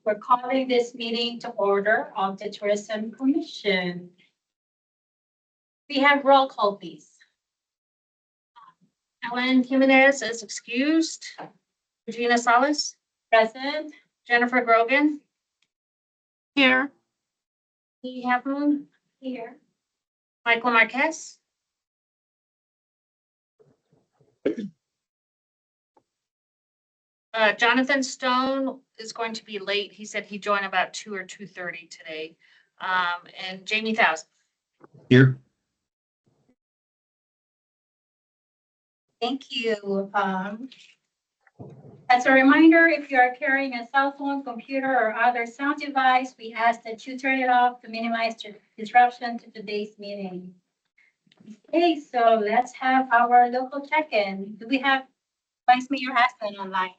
We're calling this meeting to order of the Tourism Commission. We have roll call, please. Ellen Jimenez is excused. Regina Salas, Present. Jennifer Grogan. Here. Lee Heflin, Here. Michael Marquez. Jonathan Stone is going to be late. He said he'd join about 2 or 2:30 today. And Jamie Thousand. Here. Thank you. As a reminder, if you are carrying a cell phone, computer, or other sound device, we ask that you turn it off to minimize disruption to today's meeting. Okay, so let's have our local check-in. Do we have Vice Mayor Hassan online?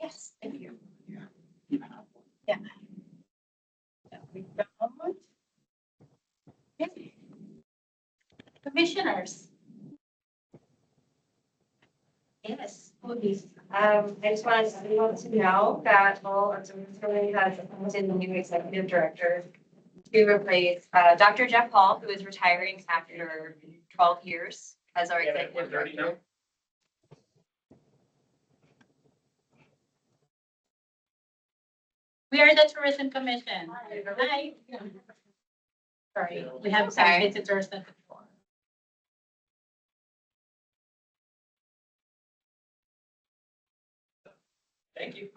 Yes, thank you. Yeah. We don't. Okay. Commissioners. Yes, please. I just wanted everyone to know that all observatory has appointed the new executive director to replace Dr. Jeff Hall, who is retiring after 12 years as our executive director. We are the Tourism Commission. Hi. Sorry, we have some Okay. visitors at the door. Thank you.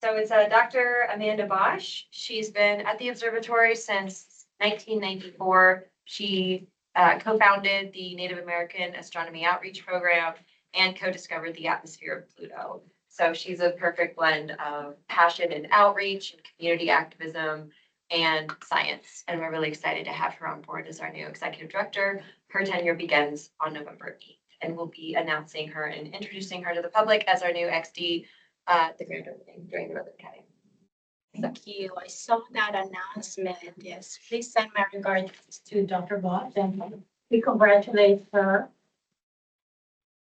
So it's Dr. Amanda Bosch. She's been at the observatory since 1994. She co-founded the Native American Astronomy Outreach Program and co-discovered the atmosphere of Pluto. So she's a perfect blend of passion and outreach and community activism and science. And we're really excited to have her on board as our new executive director. Her tenure begins on November 8th, and we'll be announcing her and introducing her to the public as our new XD at the grand opening during the ribbon cutting. Thank you. I saw that announcement. Yes, please send my regards to Dr. Bosch, and we congratulate her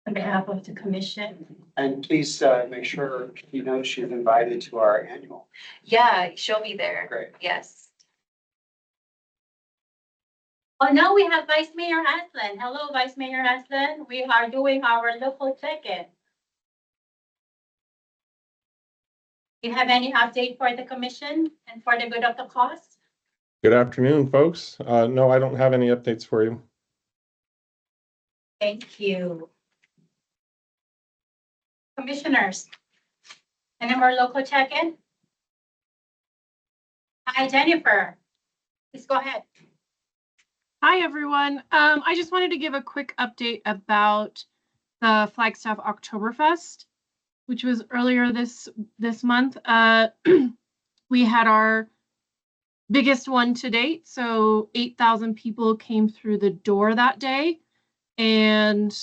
on behalf of the commission. And please make sure you know she's invited to our annual. Yeah, she'll be there. Great. Yes. Oh, now we have Vice Mayor Aslan. Hello, Vice Mayor Aslan. We are doing our local check-in. Do you have any update for the commission and for the good of the cause? Good afternoon, folks. No, I don't have any updates for you. Thank you. Commissioners, any more local check-in? Hi, Jennifer. Please go ahead. Hi, everyone. I just wanted to give a quick update about the Flagstaff Oktoberfest, which was earlier this month. We had our biggest one to date, so 8,000 people came through the door that day, and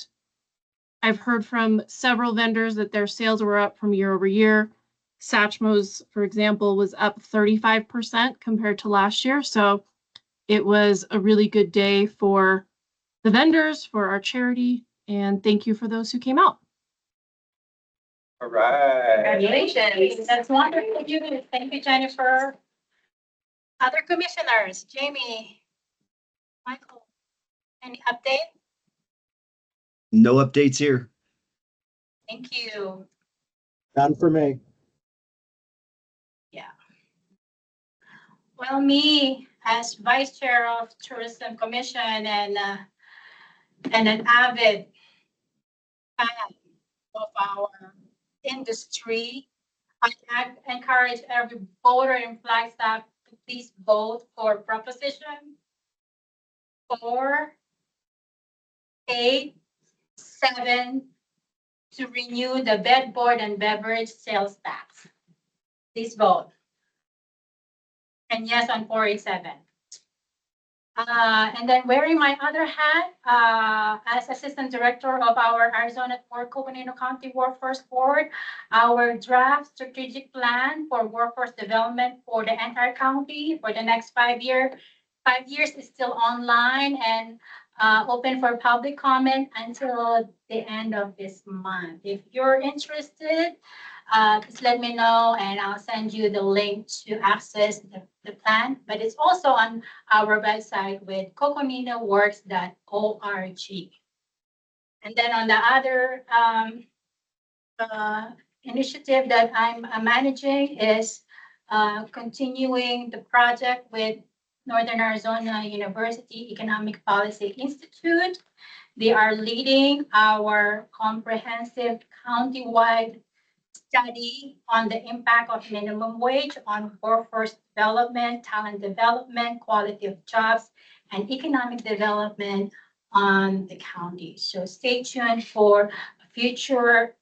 I've heard from several vendors that their sales were up from year over year. Satchmo's, for example, was up 35% compared to last year, so it was a really good day for the vendors, for our charity, and thank you for those who came out. All right. Congratulations. That's wonderful news. Thank you, Jennifer. Other commissioners, Jamie, Michael, any update? No updates here. Thank you. None for me. Yeah. Well, me as vice chair of Tourism Commission and an avid fan of our industry, I encourage every voter in Flagstaff to please vote for Proposition 487 to renew the bed, board, and beverage sales tax. Please vote. And yes on 487. And then wearing my other hat as Assistant Director of our Arizona Work Coconino County Workforce Board, our draft strategic plan for workforce development for the entire county for the next 5 years is still online, and open for public comment until the end of this month. If you're interested, just let me know and I'll send you the link to access the plan. But it's also on our website with coconinoworks.org. And then on the other initiative that I'm managing is continuing the project with Northern Arizona University Economic Policy Institute. They are leading our comprehensive countywide study on the impact of minimum wage on workforce development, talent development, quality of jobs, and economic development on the county. So stay tuned for future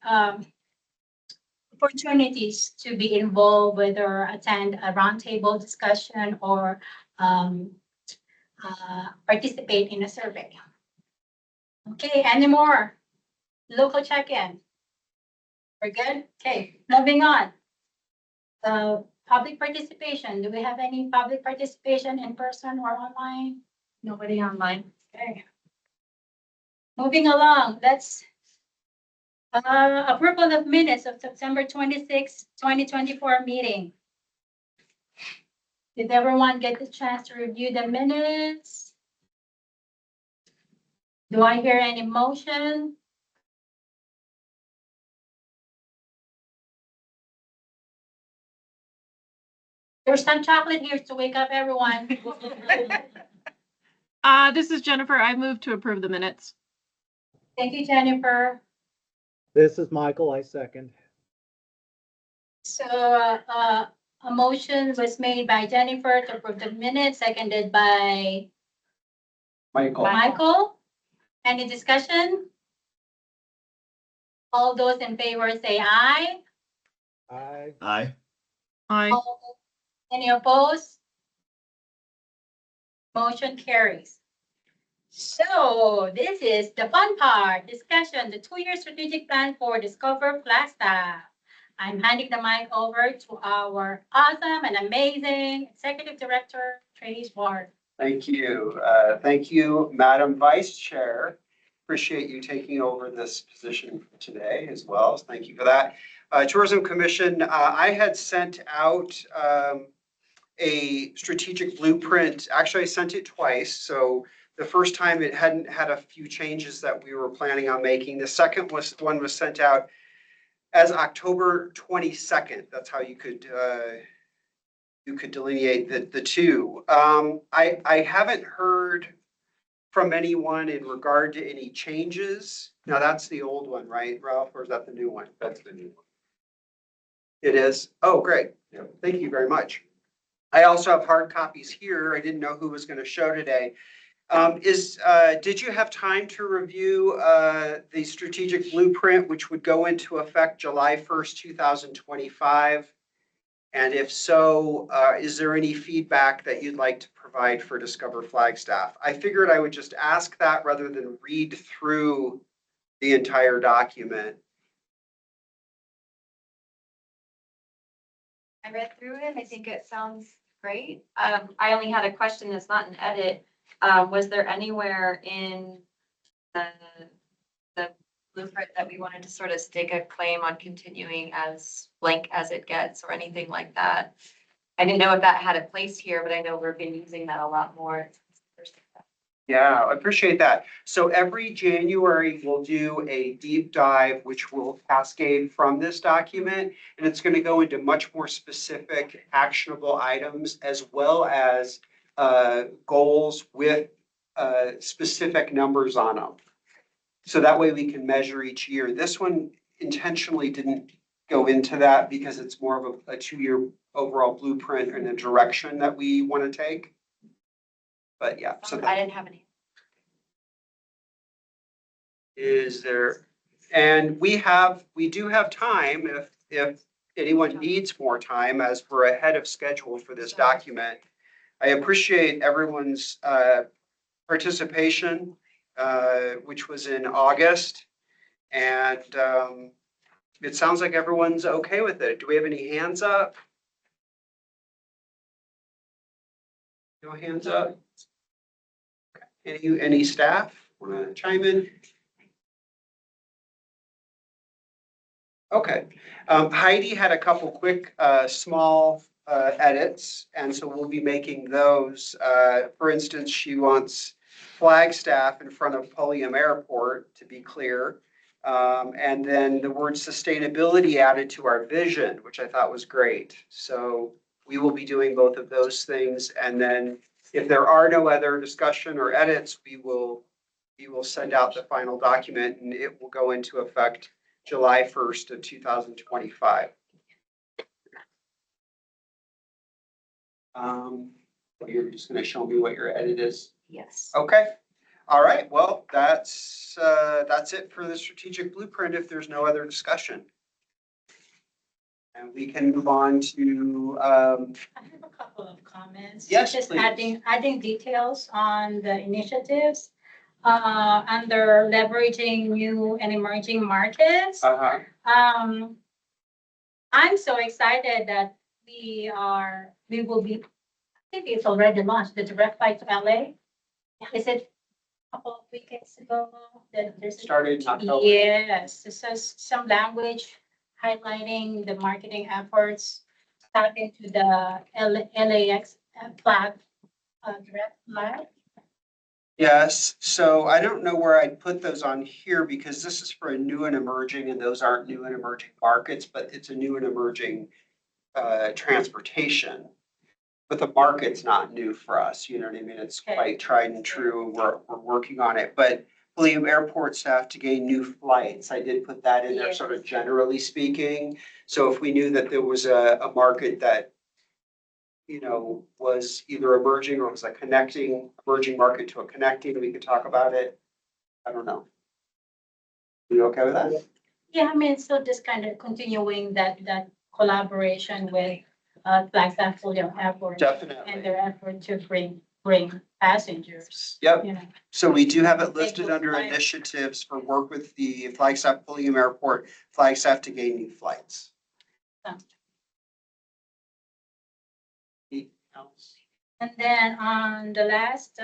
opportunities to be involved, whether attend a roundtable discussion or participate in a survey. Okay, any more? Local check-in. We're good? Okay, moving on. Public participation. Do we have any public participation in person or online? Nobody online. Okay. Moving along, let's approval of minutes of September 26, 2024 meeting. Did everyone get the chance to review the minutes? Do I hear any motion? There's some chocolate here to wake up everyone. This is Jennifer. I move to approve the minutes. Thank you, Jennifer. This is Michael, I second. So a motion was made by Jennifer to approve the minutes, seconded by Michael, Michael. Any discussion? All those in favor say aye. Aye. Aye. Aye. Any opposed? Motion carries. So this is the fun part, discussion, the 2-year strategic plan for Discover Flagstaff. I'm handing the mic over to our awesome and amazing Executive Director, Trace Ward. thank you. Thank you, Madam Vice Chair. Appreciate you taking over this position today as well. So thank you for that. Tourism Commission, I had sent out a strategic blueprint. Actually, I sent it twice. So the first time it hadn't had a few changes that we were planning on making. The second one was sent out as October 22nd. That's how you could delineate the two. I haven't heard from anyone in regard to any changes. Now that's the old one, right, Ralph, or is that the new one? That's the new one. It is? Oh, great. Thank you very much. I also have hard copies here. I didn't know who was going to show today. Did you have time to review the strategic blueprint, which would go into effect July 1st, 2025? And if so, is there any feedback that you'd like to provide for Discover Flagstaff? I figured I would just ask that rather than read through the entire document. I read through it. I think it sounds great. I only had a question that's not an edit. Was there anywhere in the blueprint that we wanted to sort of stake a claim on continuing as blank as it gets or anything like that? I didn't know if that had a place here, but I know we've been using that a lot more. Yeah, I appreciate that. So every January, we'll do a deep dive, which will cascade from this document. And it's going to go into much more specific actionable items as well as goals with specific numbers on them. So that way we can measure each year. This one intentionally didn't go into that because it's more of a 2-year overall blueprint and a direction that we want to take. But yeah, so I didn't have any. is there, and we do have time if anyone needs more time, as we're ahead of schedule for this document. I appreciate everyone's participation, which was in August. And it sounds like everyone's okay with it. Do we have any hands up? No hands up? Okay. Any staff want to chime in? Okay. Heidi had a couple quick, small edits, and so we'll be making those. For instance, she wants Flagstaff in front of Pulliam Airport, to be clear. And then the word sustainability added to our vision, which I thought was great. So we will be doing both of those things. And then if there are no other discussion or edits, we will send out the final document and it will go into effect July 1st of 2025. You're just going to show me what your edit is. Yes. Okay. All right. Well, that's it for the strategic blueprint if there's no other discussion. And we can move on to, I have a couple of comments. Yes, Just please. adding details on the initiatives, under leveraging new and emerging markets. I'm so excited that we will be, I think it's already launched, the direct flight to LA. Is it a couple of weekends ago that there's? Started in October. Yes, this is some language highlighting the marketing efforts, tap into the LAX flag, direct flag. Yes, so I don't know where I'd put those on here because this is for a new and emerging and those aren't new and emerging markets, but it's a new and emerging transportation. But the market's not new for us, you know what I mean? It's Okay. quite tried and true. We're working on it, but William Airport staff to gain new flights. I did put that in there, sort of Yes. generally speaking. So if we knew that there was a market that, you know, was either emerging or was a connecting, emerging market to a connecting, we could talk about it. I don't know. You okay with that? Yeah, I mean, so just kind of continuing that collaboration with Flagstaff Fulham Airport and Definitely. their effort to bring passengers. Yep. You know, So we do have it Take listed those under flights. initiatives for work with the Flagstaff Pulliam Airport, Flagstaff to gain new flights. Anything else? And then on the last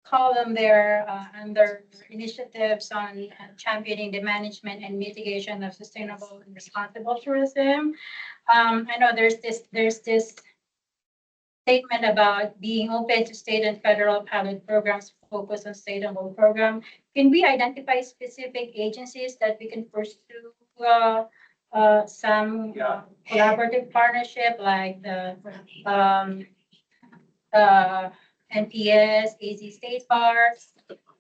column there, under initiatives on championing the management and mitigation of sustainable and responsible tourism. I know there's this statement about being open to state and federal pilot programs focused on sustainable program. Can we identify specific agencies that we can pursue some collaborative partnership like the NPS, AZ State Parks,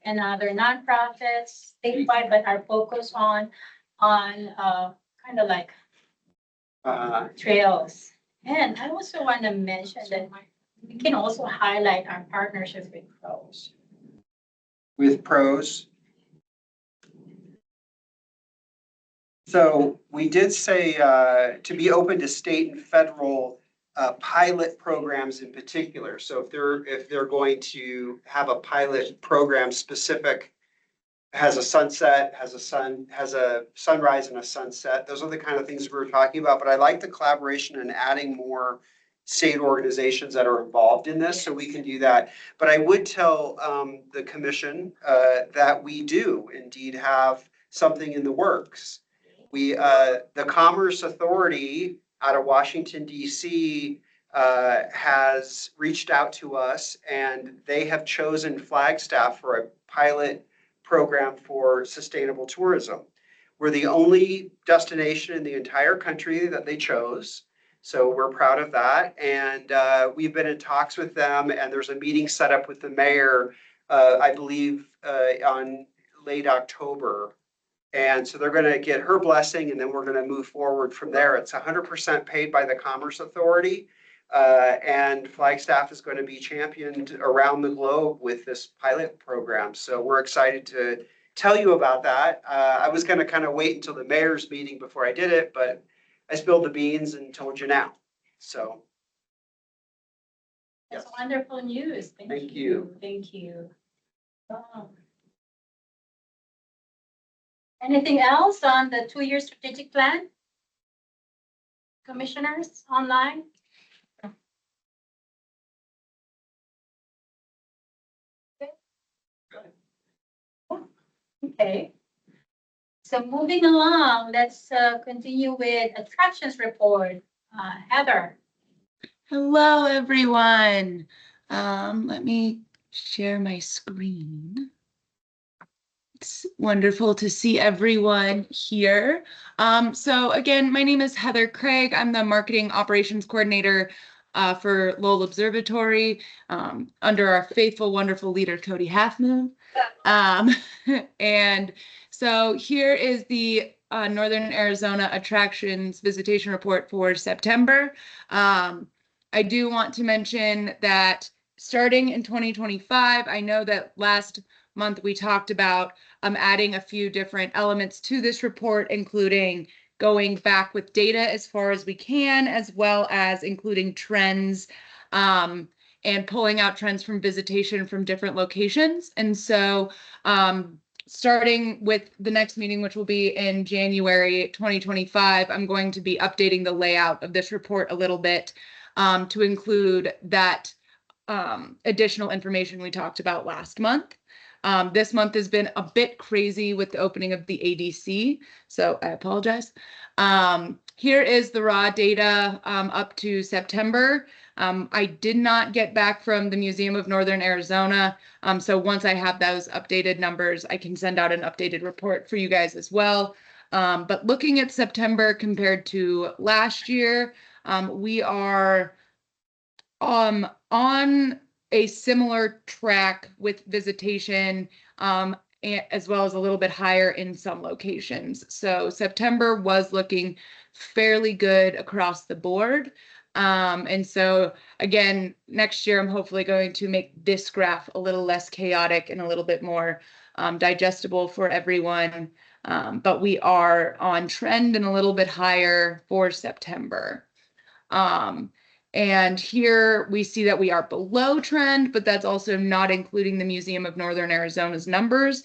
and other nonprofits statewide, but are focused on kind of like trails. And I also want to mention that we can also highlight our partnership with pros. With pros. So we did say to be open to state and federal pilot programs in particular. So if they're going to have a pilot program specific, has a sunset, has a sunrise and a sunset. Those are the kind of things we were talking about, but I like the collaboration and adding more state organizations that are involved in this, so we can do that. But I would tell the commission that we do indeed have something in the works. The Commerce Authority out of Washington, DC has reached out to us and they have chosen Flagstaff for a pilot program for sustainable tourism. We're the only destination in the entire country that they chose. So we're proud of that. And we've been in talks with them and there's a meeting set up with the mayor, I believe, on late October. And so they're going to get her blessing and then we're going to move forward from there. It's 100% paid by the Commerce Authority. And Flagstaff is going to be championed around the globe with this pilot program. So we're excited to tell you about that. I was going to kind of wait until the mayor's meeting before I did it, but I spilled the beans and told you now. So. That's Yes. wonderful news. Thank you. Thank you. Anything else on the 2-year strategic plan? Commissioners online? Okay. So moving along, let's continue with attractions report. Heather. Hello, everyone. Let me share my screen. It's wonderful to see everyone here. So again, my name is Heather Craig. I'm the Marketing Operations Coordinator for Lowell Observatory under our faithful, wonderful leader, Cody Halfmoon. And so here is the Northern Arizona Attractions Visitation Report for September. I do want to mention that starting in 2025, I know that last month we talked about adding a few different elements to this report, including going back with data as far as we can, as well as including trends and pulling out trends from visitation from different locations. And so starting with the next meeting, which will be in January 2025, I'm going to be updating the layout of this report a little bit to include that additional information we talked about last month. This month has been a bit crazy with the opening of the ADC, so I apologize. Here is the raw data up to September. I did not get back from the Museum of Northern Arizona, so once I have those updated numbers, I can send out an updated report for you guys as well. But looking at September compared to last year, we are on a similar track with visitation, as well as a little bit higher in some locations. So September was looking fairly good across the board. And so again, next year, I'm hopefully going to make this graph a little less chaotic and a little bit more digestible for everyone. But we are on trend and a little bit higher for September. And here we see that we are below trend, but that's also not including the Museum of Northern Arizona's numbers.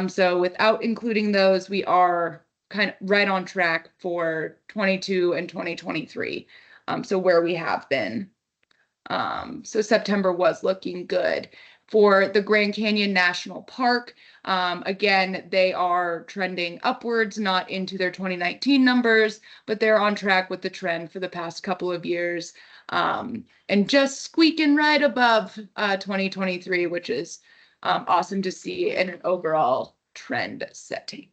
So without including those, we are kind of right on track for 22 and 2023. So where we have been. So September was looking good. For the Grand Canyon National Park, again, they are trending upwards, not into their 2019 numbers, but they're on track with the trend for the past couple of years. And just squeaking right above 2023, which is awesome to see in an overall trend setting.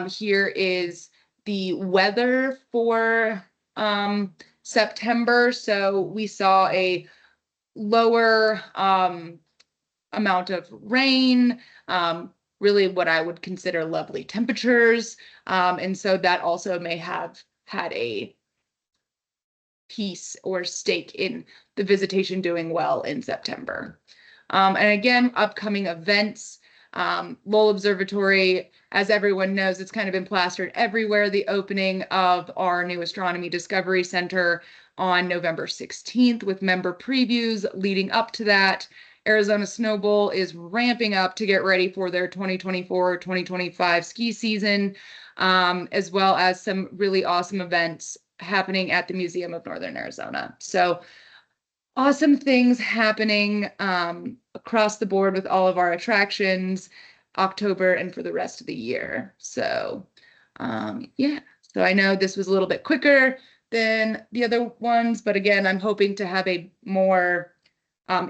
Here is the weather for September. So we saw a lower amount of rain, really what I would consider lovely temperatures. And so that also may have had a piece or stake in the visitation doing well in September. And again, upcoming events, Lowell Observatory, as everyone knows, it's kind of been plastered everywhere. The opening of our new Astronomy Discovery Center on November 16th with member previews leading up to that. Arizona Snow Bowl is ramping up to get ready for their 2024-2025 ski season, as well as some really awesome events happening at the Museum of Northern Arizona. So awesome things happening across the board with all of our attractions, October and for the rest of the year. So yeah, so I know this was a little bit quicker than the other ones, but again, I'm hoping to have a more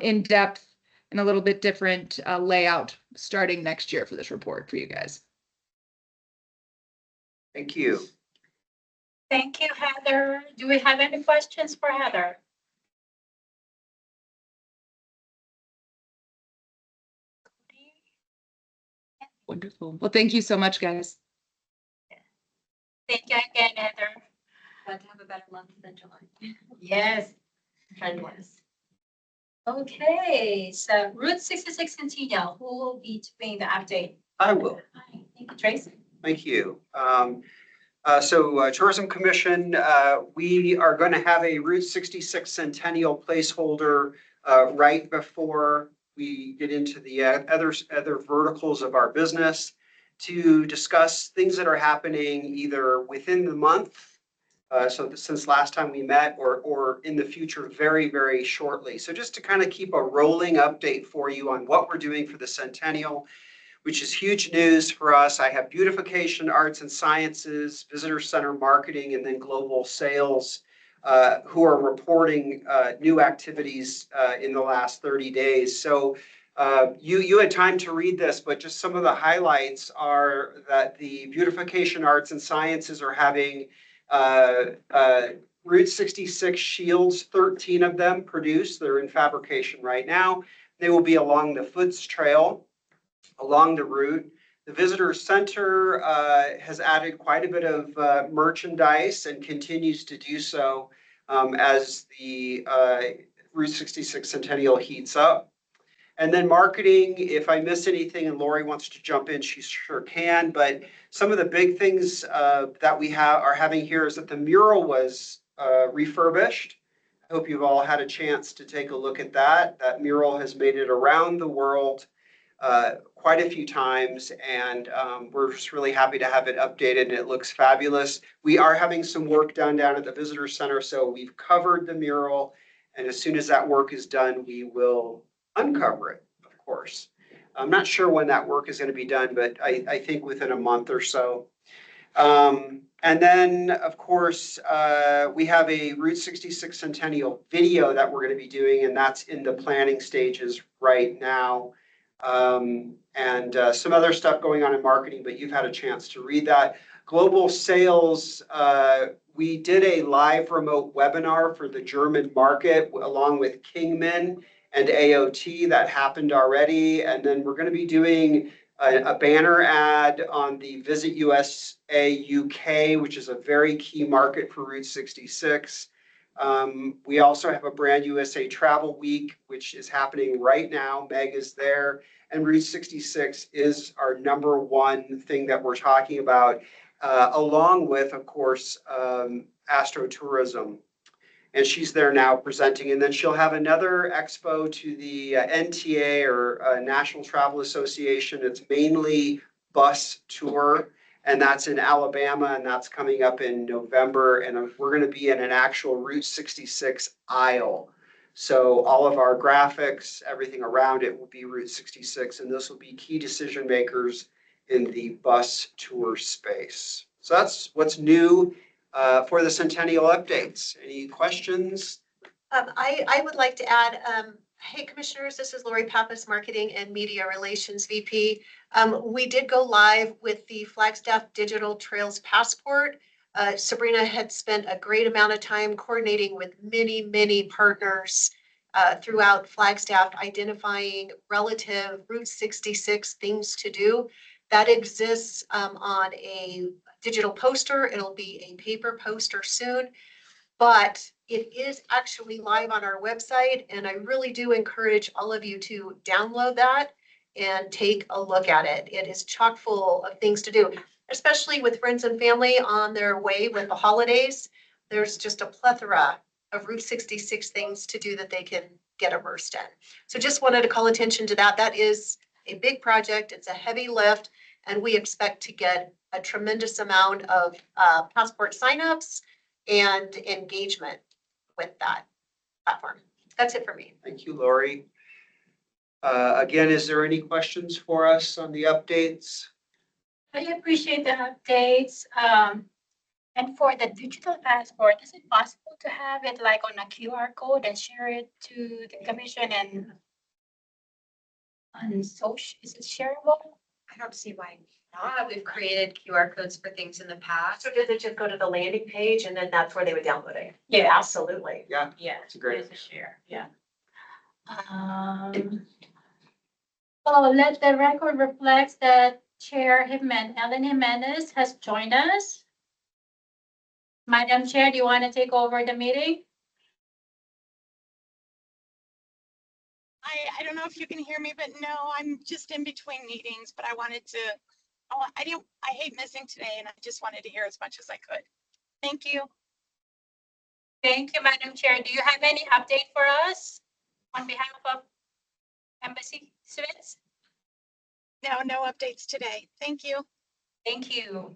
in-depth and a little bit different layout starting next year for this report for you guys. Thank you. Thank you, Heather. Do we have any questions for Heather? Wonderful. Well, thank you so much, guys. Thank you again, Heather. Glad to have a better month than July. Yes. Trend wise. Okay, so Route 66 Centennial, who will be doing the update? I will. Hi, thank you, Tracy. Thank you. So Tourism Commission, we are going to have a Route 66 Centennial placeholder right before we get into the other verticals of our business to discuss things that are happening either within the month, so since last time we met, or in the future very, very shortly. So just to kind of keep a rolling update for you on what we're doing for the Centennial. which is huge news for us. I have beautification, arts and sciences, visitor center marketing, and then global sales who are reporting new activities in the last 30 days. So you had time to read this, but just some of the highlights are that the beautification, arts and sciences are having Route 66 shields, 13 of them produced. They're in fabrication right now. They will be along the Foots Trail, along the route. The visitor center has added quite a bit of merchandise and continues to do so as the Route 66 Centennial heats up. And then marketing, if I miss anything and Lori wants to jump in, she sure can. But some of the big things that we are having here is that the mural was refurbished. I hope you've all had a chance to take a look at that. That mural has made it around the world quite a few times, and we're just really happy to have it updated, and it looks fabulous. We are having some work done down at the visitor center, so we've covered the mural, and as soon as that work is done, we will uncover it, of course. I'm not sure when that work is going to be done, but I think within a month or so. And then, of course, we have a Route 66 Centennial video that we're going to be doing, and that's in the planning stages right now. And some other stuff going on in marketing, but you've had a chance to read that. Global sales, we did a live remote webinar for the German market along with Kingman and AOT. That happened already. And then we're going to be doing a banner ad on the Visit USA UK, which is a very key market for Route 66. We also have a Brand USA Travel Week, which is happening right now. Meg is there. And Route 66 is our #1 thing that we're talking about, along with, of course, astrotourism. And she's there now presenting. And then she'll have another expo to the NTA, or National Travel Association. It's mainly bus tour, and that's in Alabama, and that's coming up in November. And we're going to be in an actual Route 66 aisle. So all of our graphics, everything around it will be Route 66, and this will be key decision makers in the bus tour space. So that's what's new for the Centennial updates. Any questions? I would like to add, hey, commissioners, this is Lori Pappas, Marketing and Media Relations VP. We did go live with the Flagstaff Digital Trails Passport. Sabrina had spent a great amount of time coordinating with many partners throughout Flagstaff, identifying relative Route 66 things to do. That exists on a digital poster. It'll be a paper poster soon, but it is actually live on our website, and I really do encourage all of you to download that and take a look at it. It is chock full of things to do, especially with friends and family on their way with the holidays. There's just a plethora of Route 66 things to do that they can get immersed in. So just wanted to call attention to that. That is a big project. It's a heavy lift, and we expect to get a tremendous amount of passport signups and engagement with that platform. That's it for me. Thank you, Lori. Again, is there any questions for us on the updates? I appreciate the updates. And for the digital passport, is it possible to have it like on a QR code and share it to the commission and on social? Is it shareable? I don't see why not. We've created QR codes for things in the past. So does it just go to the landing page and then that's where they would download it? Yeah. Absolutely. Yeah, Yeah. it's a great. It's a share, yeah. So let the record reflect that Chair Ellen Jimenez has joined us. Madam Chair, do you want to take over the meeting? I don't know if you can hear me, but no, I'm just in between meetings, but I wanted to, I hate missing today, and I just wanted to hear as much as I could. Thank you. Thank you, Madam Chair. Do you have any update for us on behalf of Embassy Suites? No updates today. Thank you. Thank you.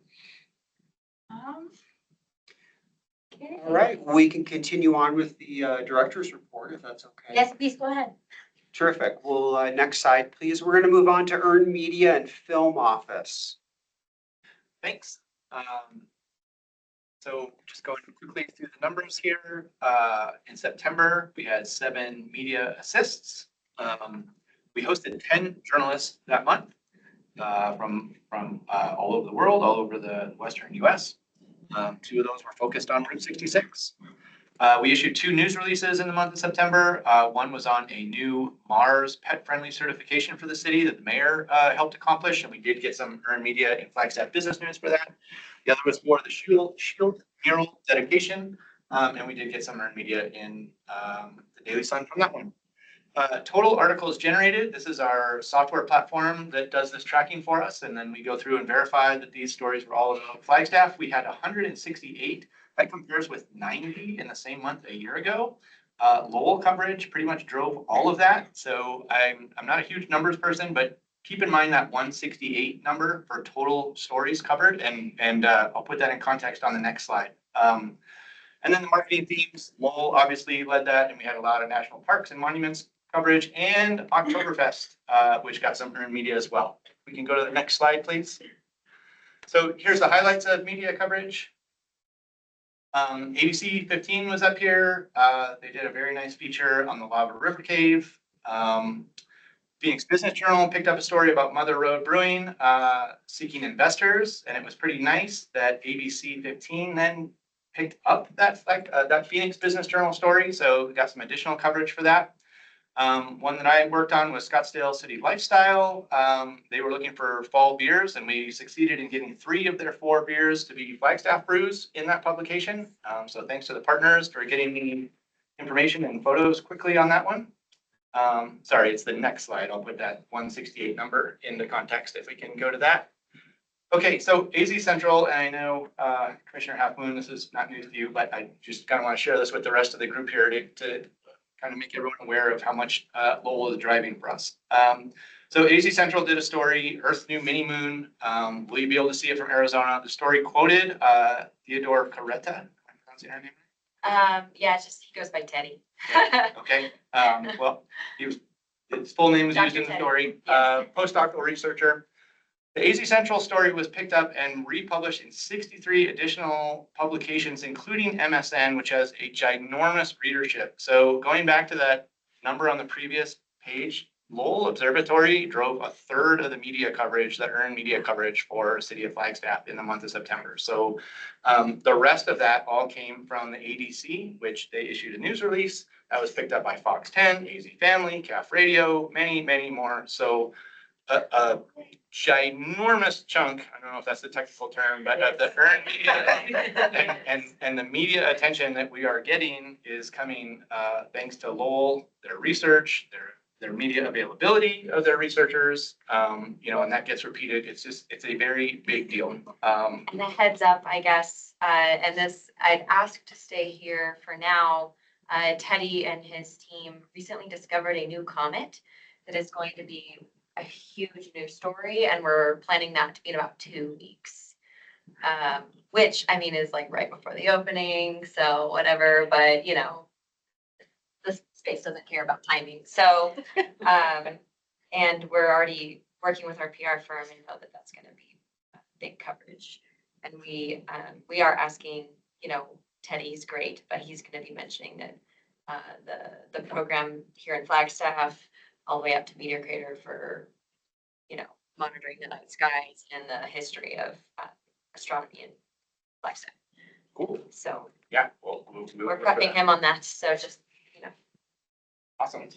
Okay. All right, we can continue on with the director's report if that's okay. Yes, please go ahead. Terrific. Well, next slide, please. We're going to move on to earned media and film office. Thanks. So just going quickly through the numbers here. In September, we had 7 media assists. We hosted 10 journalists that month from all over the world, all over the Western US. 2 of those were focused on Route 66. We issued 2 news releases in the month of September. One was on a new Mars pet-friendly certification for the city that the mayor helped accomplish, and we did get some earned media in Flagstaff Business News for that. The other was for the Shield mural dedication, and we did get some earned media in the Daily Sun from that one. Total articles generated. This is our software platform that does this tracking for us, and then we go through and verify that these stories were all about Flagstaff. We had 168. That compares with 90 in the same month a year ago. Lowell coverage pretty much drove all of that. So I'm not a huge numbers person, but keep in mind that 168 number for total stories covered, and I'll put that in context on the next slide. And then the marketing themes, Lowell obviously led that, and we had a lot of national parks and monuments coverage, and Oktoberfest, which got some earned media as well. We can go to the next slide, please. So here's the highlights of media coverage. ABC 15 was up here. They did a very nice feature on the Lava River Cave. Phoenix Business Journal picked up a story about Mother Road Brewing seeking investors, and it was pretty nice that ABC 15 then picked up that Phoenix Business Journal story, so we got some additional coverage for that. One that I worked on was Scottsdale City Lifestyle. They were looking for fall beers, and we succeeded in getting 3 of their 4 beers to be Flagstaff brews in that publication. So thanks to the partners for getting me information and photos quickly on that one. Sorry, it's the next slide. I'll put that 168 number into context if we can go to that. Okay, so AZ Central, and I know Commissioner Half Moon, this is not news to you, but I just kind of want to share this with the rest of the group here to kind of make everyone aware of how much Lowell is driving for us. So AZ Central did a story, Earth's New Mini Moon. Will you be able to see it from Arizona? The story quoted Theodore Carretta. Am I pronouncing her name Yeah, it's just, he goes by Teddy. right? Okay. Well, his full name was used in the Dr. story. Yes. Postdoctoral researcher. The AZ Central story was picked up and republished in 63 additional publications, including MSN, which has a ginormous readership. So going back to that number on the previous page, Lowell Observatory drove 1/3 of the media coverage, that earned media coverage for City of Flagstaff in the month of September. So the rest of that all came from the ADC, which they issued a news release that was picked up by Fox 10, AZ Family, CAF Radio, many, many more. So a ginormous chunk, I don't know if that's the technical term, but of the earned media and the media attention that we are getting is coming thanks to Lowell, their research, their media availability of their researchers, and that gets repeated. It's a very big deal. And a heads up, I guess, and this, I'd asked to stay here for now. Teddy and his team recently discovered a new comet that is going to be a huge news story, and we're planning that to be in about 2 weeks. Which I mean is like right before the opening, so whatever, but the space doesn't care about timing. So, and we're already working with our PR firm and know that that's going to be big coverage. And we are asking, Teddy's great, but he's going to be mentioning that the program here in Flagstaff, all the way up to Meteor Crater for, monitoring the night skies and the history of astronomy in Flagstaff. Cool. So Yeah, we're prepping him on that. So just, Awesome.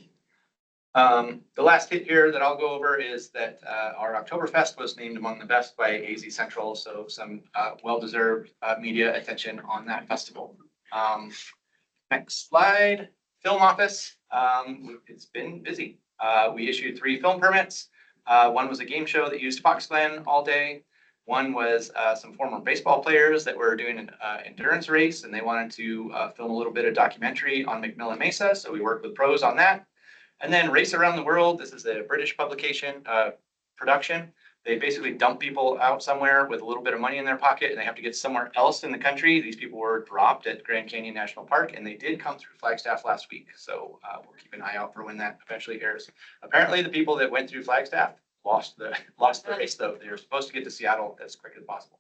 The last hit here that I'll go over is that our Oktoberfest was named among the best by AZ Central, so some well-deserved media attention on that festival. Next slide, film office. It's been busy. We issued 3 film permits. One was a game show that used Fox Glen all day. One was some former baseball players that were doing an endurance race, and they wanted to film a little bit of documentary on McMillan Mesa, so we worked with pros on that. And then Race Around the World, this is a British publication production. They basically dump people out somewhere with a little bit of money in their pocket and they have to get somewhere else in the country. These people were dropped at Grand Canyon National Park and they did come through Flagstaff last week. So we'll keep an eye out for when that eventually airs. Apparently the people that went through Flagstaff lost the race though. They were supposed to get to Seattle as quick as possible.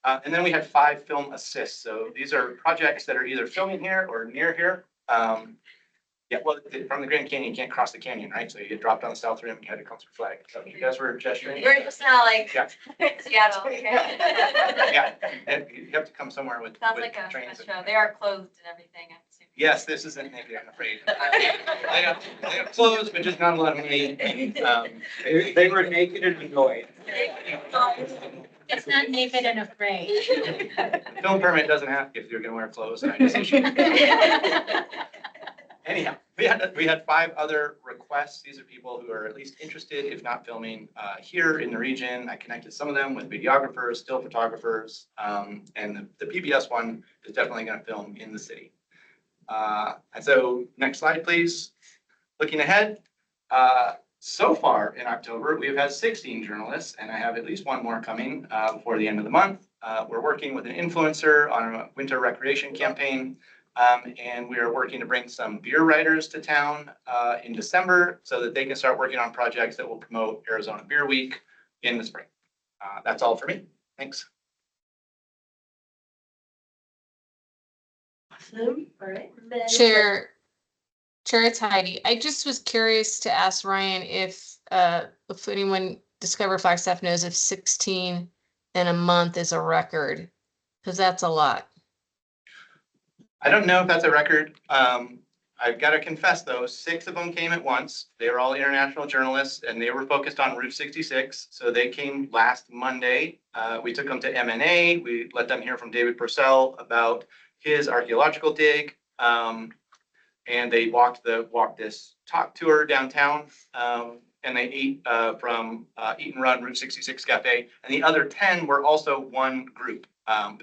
And then we had 5 film assists. So these are projects that are either filming here or near here. Yeah, well, from the Grand Canyon, you can't cross the canyon, right? So you get dropped on the south rim, you had to come through Flag. So you guys were gesturing. We're just not like Yeah. Seattle. Yeah, and you have to come somewhere with. Sounds with like a trains and- show. They are clothed and everything, I'm assuming. Yes, this isn't Naked and Afraid. They have clothes, but just not a lot of money. They were naked and annoyed. It's not naked and afraid. The film permit doesn't have, if you're gonna wear clothes, I just issue. Anyhow, we had 5 other requests. These are people who are at least interested, if not filming, here in the region. I connected some of them with videographers, still photographers, and the PBS one is definitely gonna film in the city. And so next slide, please. Looking ahead, so far in October, we've had 16 journalists, and I have at least one more coming before the end of the month. We're working with an influencer on a winter recreation campaign. And we are working to bring some beer writers to town in December so that they can start working on projects that will promote Arizona Beer Week in the spring. That's all for me. Thanks. Awesome. All right. Chair, it's Heidi. I just was curious to ask Ryan if anyone Discover Flagstaff knows if 16 in a month is a record, because that's a lot. I don't know if that's a record. I've got to confess though, 6 of them came at once. They were all international journalists and they were focused on Route 66. So they came last Monday. We took them to M&A. We let them hear from David Purcell about his archaeological dig. And they walked this talk tour downtown. And they ate from Eat and Run Route 66 Cafe. And the other 10 were also one group.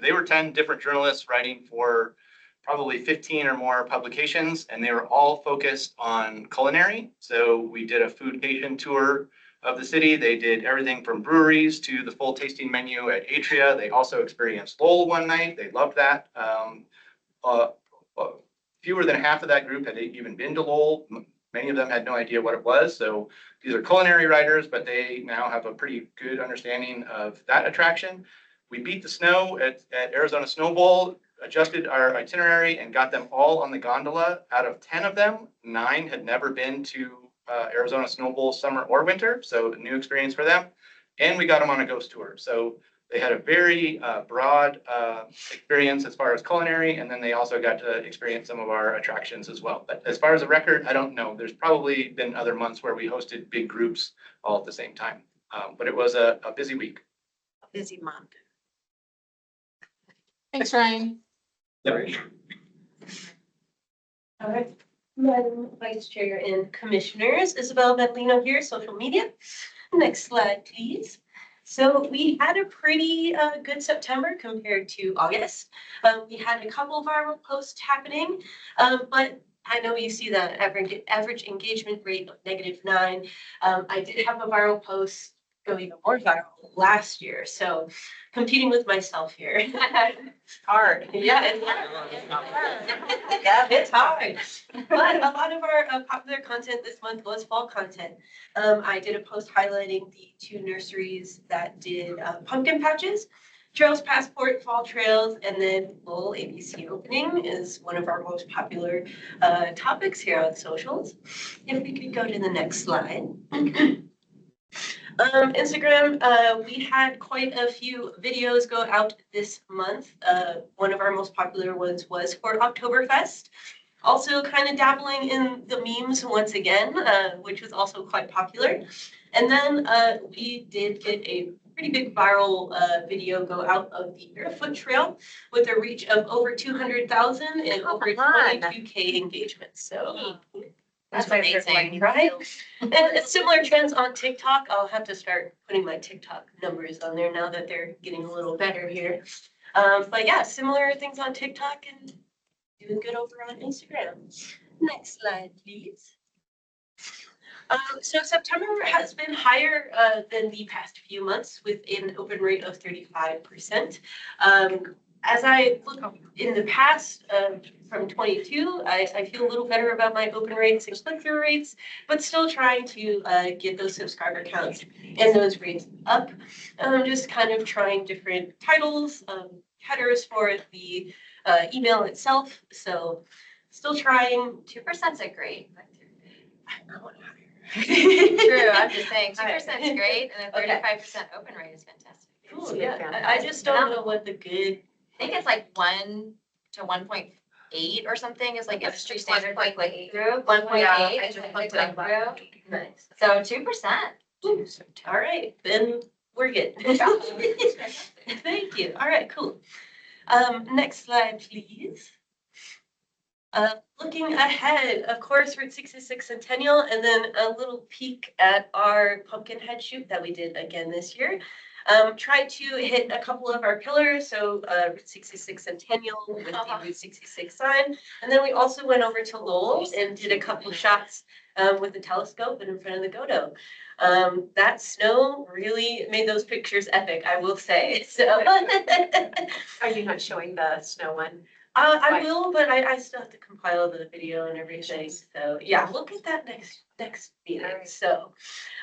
They were 10 different journalists writing for probably 15 or more publications, and they were all focused on culinary. So we did a foodcation tour of the city. They did everything from breweries to the full tasting menu at Atria. They also experienced Lowell one night. They loved that. Fewer than half of that group had even been to Lowell. Many of them had no idea what it was. So these are culinary writers, but they now have a pretty good understanding of that attraction. We beat the snow at Arizona Snow Bowl, adjusted our itinerary and got them all on the gondola. Out of 10 of them, 9 had never been to Arizona Snow Bowl summer or winter. So a new experience for them. And we got them on a ghost tour. So they had a very broad experience as far as culinary. And then they also got to experience some of our attractions as well. But as far as a record, I don't know. There's probably been other months where we hosted big groups all at the same time. But it was a busy week. Busy month. Thanks, Ryan. All right. Madam Vice Chair and Commissioners, Isabel Medlino here, social media. Next slide, please. So we had a pretty good September compared to August. We had a couple of viral posts happening, but I know you see the average engagement rate of -9. I did have a viral post go even more viral last year, so competing with myself here. It's hard. Yeah, it's hard. Yeah, it's hard. But a lot of our popular content this month was fall content. I did a post highlighting the 2 nurseries that did pumpkin patches, Trails Passport, Fall Trails, and then Lowell ABC opening is one of our most popular topics here on socials. If we could go to the next slide. Instagram, we had quite a few videos go out this month. One of our most popular ones was for Oktoberfest. Also kind of dabbling in the memes once again, which was also quite popular. And then we did get a pretty big viral video go out of the Barefoot Trail with a reach of over 200,000 and over 22K engagements. So that's amazing, right? And similar trends on TikTok. I'll have to start putting my TikTok numbers on there now that they're getting a little better here. But yeah, similar things on TikTok and doing good over on Instagram. Next slide, please. So September has been higher than the past few months with an open rate of 35%. As I look in the past from 22, I feel a little better about my open rates and click-through rates, but still trying to get those subscriber counts and those rates up. Just kind of trying different titles, headers for the email itself. So still trying. 2% is great. I want higher. True, I'm just saying, 2% is great, and a 35% open rate is fantastic. Cool, yeah, I just don't know what the good. I think it's like 1 to 1.8 or something is like industry standard for click through. 1.8 is a click through. Nice. So 2%. All right, then we're good. Thank you. All right, cool. Next slide, please. Looking ahead, of course, Route 66 Centennial, and then a little peek at our Pumpkinhead shoot that we did again this year. Tried to hit a couple of our pillars, so Route 66 Centennial with the Route 66 sign. And then we also went over to Lowell and did a couple shots with the telescope and in front of the Godo. That snow really made those pictures epic, I will say. So Are you not showing the snow one? I will, but I still have to compile the video and everything. So yeah, we'll get that next meeting. So,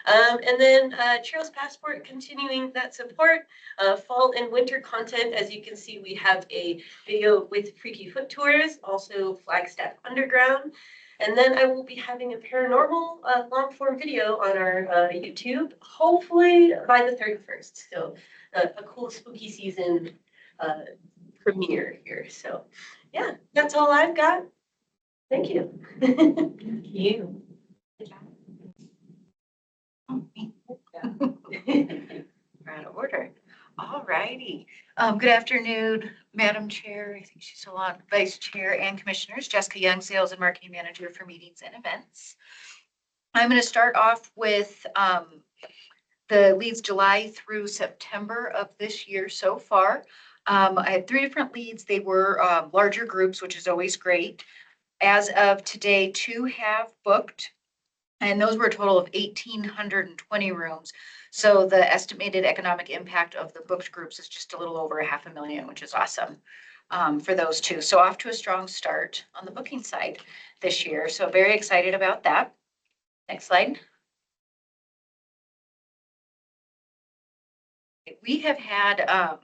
and then Trails Passport continuing that support. Fall and winter content, as you can see, we have a video with Freaky Foot Tours, also Flagstaff Underground. And then I will be having a paranormal long form video on our YouTube, hopefully by the 31st. So a cool spooky season premiere here. So yeah, that's all I've got. Thank you. Thank you. We're out of order. All righty. Good afternoon, Madam Chair. I think she's still on. Vice Chair and Commissioners. Jessica Young, Sales and Marketing Manager for Meetings and Events. I'm going to start off with the leads July through September of this year so far. I had 3 different leads. They were larger groups, which is always great. As of today, 2 have booked, and those were a total of 1,820 rooms. So the estimated economic impact of the booked groups is just a little over $500,000, which is awesome for those 2. So off to a strong start on the booking side this year. So very excited about that. Next slide. We have had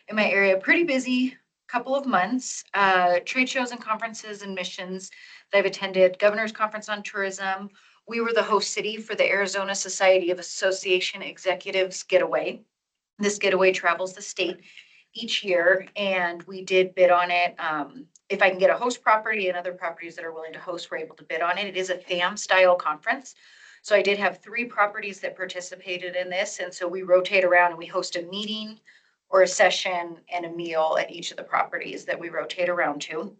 in my area a pretty busy couple of months, trade shows and conferences and missions that I've attended. Governor's Conference on Tourism. We were the host city for the Arizona Society of Association Executives Getaway. This getaway travels the state each year, and we did bid on it. If I can get a host property and other properties that are willing to host, we're able to bid on it. It is a FAM style conference. So I did have 3 properties that participated in this. And so we rotate around and we host a meeting or a session and a meal at each of the properties that we rotate around to.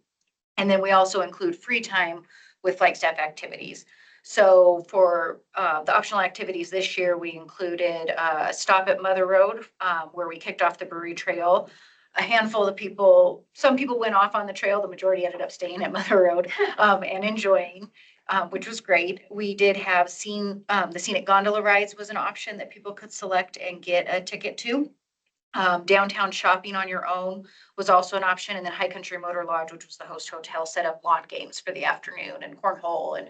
And then we also include free time with Flagstaff activities. So for the optional activities this year, we included a stop at Mother Road where we kicked off the brewery trail. A handful of people, some people went off on the trail. The majority ended up staying at Mother Road and enjoying, which was great. We did have the scenic gondola rides was an option that people could select and get a ticket to. Downtown shopping on your own was also an option. And then High Country Motor Lodge, which was the host hotel, set up lawn games for the afternoon and cornhole and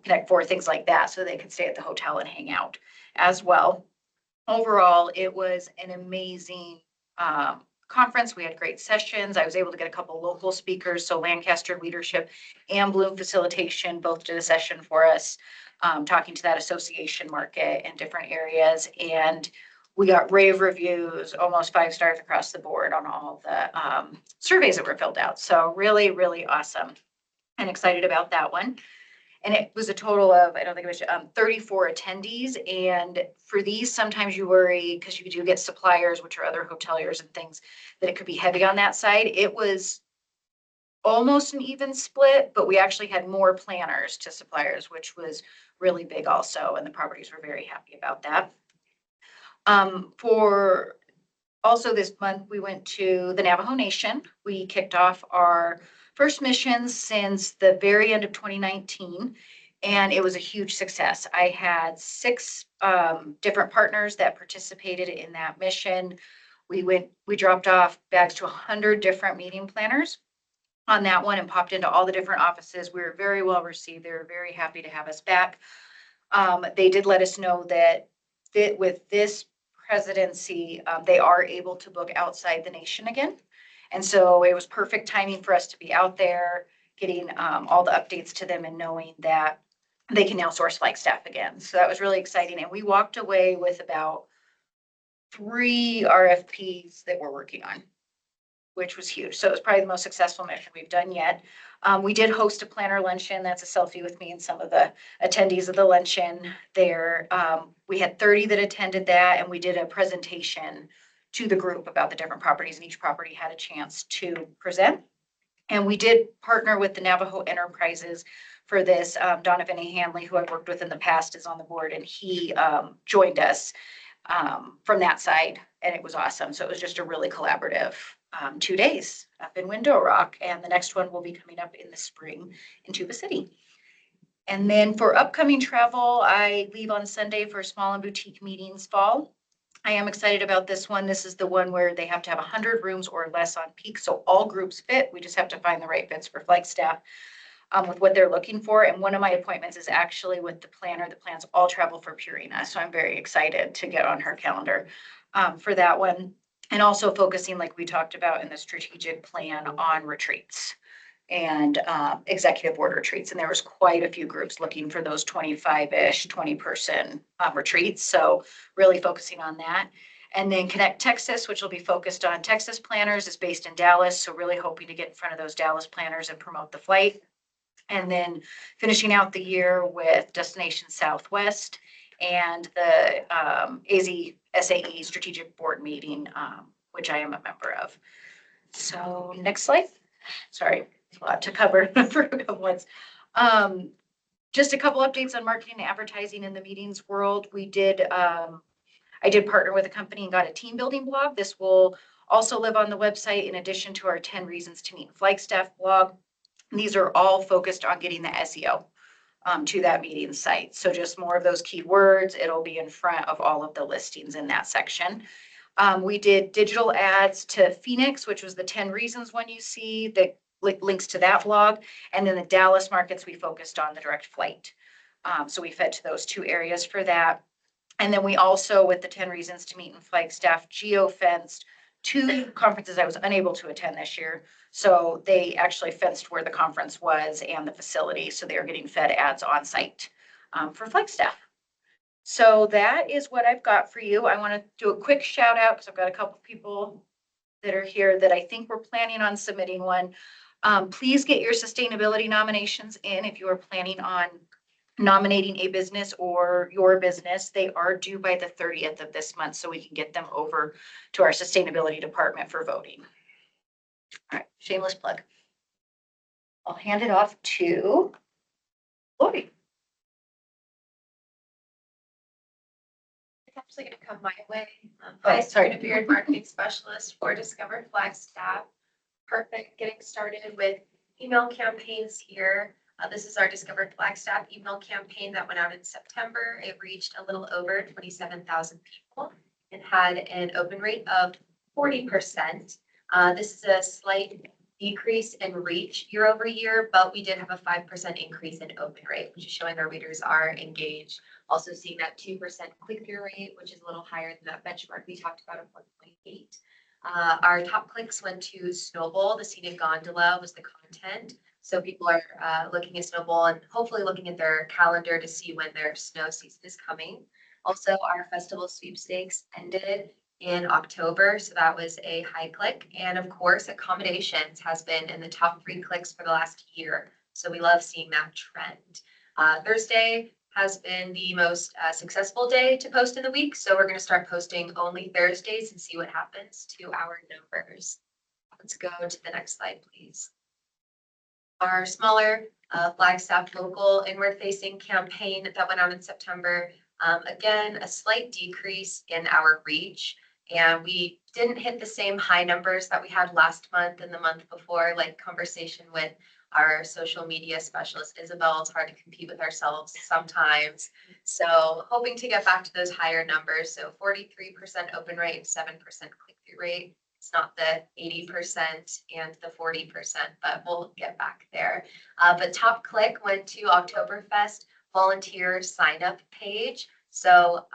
Connect Four, things like that. So they could stay at the hotel and hang out as well. Overall, it was an amazing conference. We had great sessions. I was able to get a couple local speakers. So Lancaster Leadership and Bloom Facilitation both did a session for us, talking to that association market in different areas. And we got rave reviews, almost 5 stars across the board on all the surveys that were filled out. So really, really awesome and excited about that one. And it was a total of, I don't think it was 34 attendees. And for these, sometimes you worry because you do get suppliers, which are other hoteliers and things, that it could be heavy on that side. It was almost an even split, but we actually had more planners to suppliers, which was really big also. And the properties were very happy about that. For also this month, we went to the Navajo Nation. We kicked off our first mission since the very end of 2019. And it was a huge success. I had 6 different partners that participated in that mission. We dropped off bags to 100 different meeting planners on that one and popped into all the different offices. We were very well received. They were very happy to have us back. They did let us know that with this presidency, they are able to book outside the nation again. And so it was perfect timing for us to be out there, getting all the updates to them and knowing that they can now source Flagstaff again. So that was really exciting. And we walked away with about 3 RFPs that we're working on, which was huge. So it was probably the most successful mission we've done yet. We did host a planner luncheon. That's a selfie with me and some of the attendees of the luncheon there. We had 30 that attended that, and we did a presentation to the group about the different properties, and each property had a chance to present. And we did partner with the Navajo Enterprises for this. Donovan A. Hanley, who I've worked with in the past, is on the board, and he joined us from that side, and it was awesome. So it was just a really collaborative 2 days up in Window Rock, and the next one will be coming up in the spring in Tuba City. And then for upcoming travel, I leave on Sunday for small and boutique meetings fall. I am excited about this one. This is the one where they have to have 100 rooms or less on peak, so all groups fit. We just have to find the right fits for Flagstaff with what they're looking for. And one of my appointments is actually with the planner that plans all travel for Purina. So I'm very excited to get on her calendar for that one. And also focusing, like we talked about in the strategic plan, on retreats and executive board retreats. And there was quite a few groups looking for those 25-ish, 20-person retreats. So really focusing on that. And then Connect Texas, which will be focused on Texas planners, is based in Dallas. So really hoping to get in front of those Dallas planners and promote the flight. And then finishing out the year with Destination Southwest and the SAE Strategic Board meeting, which I am a member of. So next slide. Sorry, a lot to cover for a couple months. Just a couple updates on marketing and advertising in the meetings world. I did partner with a company and got a team building blog. This will also live on the website in addition to our 10 Reasons to Meet in Flagstaff blog. These are all focused on getting the SEO to that meeting site. So just more of those keywords. It'll be in front of all of the listings in that section. We did digital ads to Phoenix, which was the 10 Reasons one you see that links to that blog. And then the Dallas markets, we focused on the direct flight. So we fed to those 2 areas for that. And then we also, with the 10 Reasons to Meet in Flagstaff, geo-fenced 2 conferences I was unable to attend this year. So they actually fenced where the conference was and the facility. So they're getting fed ads on site for Flagstaff. So that is what I've got for you. I want to do a quick shout out because I've got a couple of people that are here that I think we're planning on submitting one. Please get your sustainability nominations in if you are planning on nominating a business or your business. They are due by the 30th of this month, so we can get them over to our sustainability department for voting. All right, shameless plug. I'll hand it off to Lori. It's actually going to come my way. Sorry. I'm a beard marketing specialist for Discover Flagstaff. Perfect. Getting started with email campaigns here. This is our Discover Flagstaff email campaign that went out in September. It reached a little over 27,000 people and had an open rate of 40%. This is a slight decrease in reach year over year, but we did have a 5% increase in open rate, which is showing our readers are engaged. Also seeing that 2% click-through rate, which is a little higher than that benchmark we talked about of 1.8. Our top clicks went to Snowball. The scenic gondola was the content. So people are looking at Snowball and hopefully looking at their calendar to see when their snow season is coming. Also, our festival sweepstakes ended in October, so that was a high click. And of course, accommodations has been in the top 3 clicks for the last year. So we love seeing that trend. Thursday has been the most successful day to post in the week. So we're going to start posting only Thursdays and see what happens to our numbers. Let's go to the next slide, please. Our smaller Flagstaff local inward facing campaign that went out in September. Again, a slight decrease in our reach. And we didn't hit the same high numbers that we had last month and the month before, like conversation with our social media specialist, Isabel. It's hard to compete with ourselves sometimes. So hoping to get back to those higher numbers. So 43% open rate, 7% click-through rate. It's not the 80% and the 40%, but we'll get back there. But top click went to Oktoberfest volunteer sign up page. So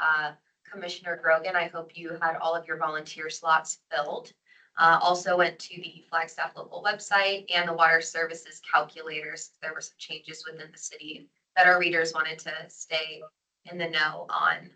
Commissioner Grogan, I hope you had all of your volunteer slots filled. Also went to the Flagstaff local website and the water services calculators. There were some changes within the city that our readers wanted to stay in the know on.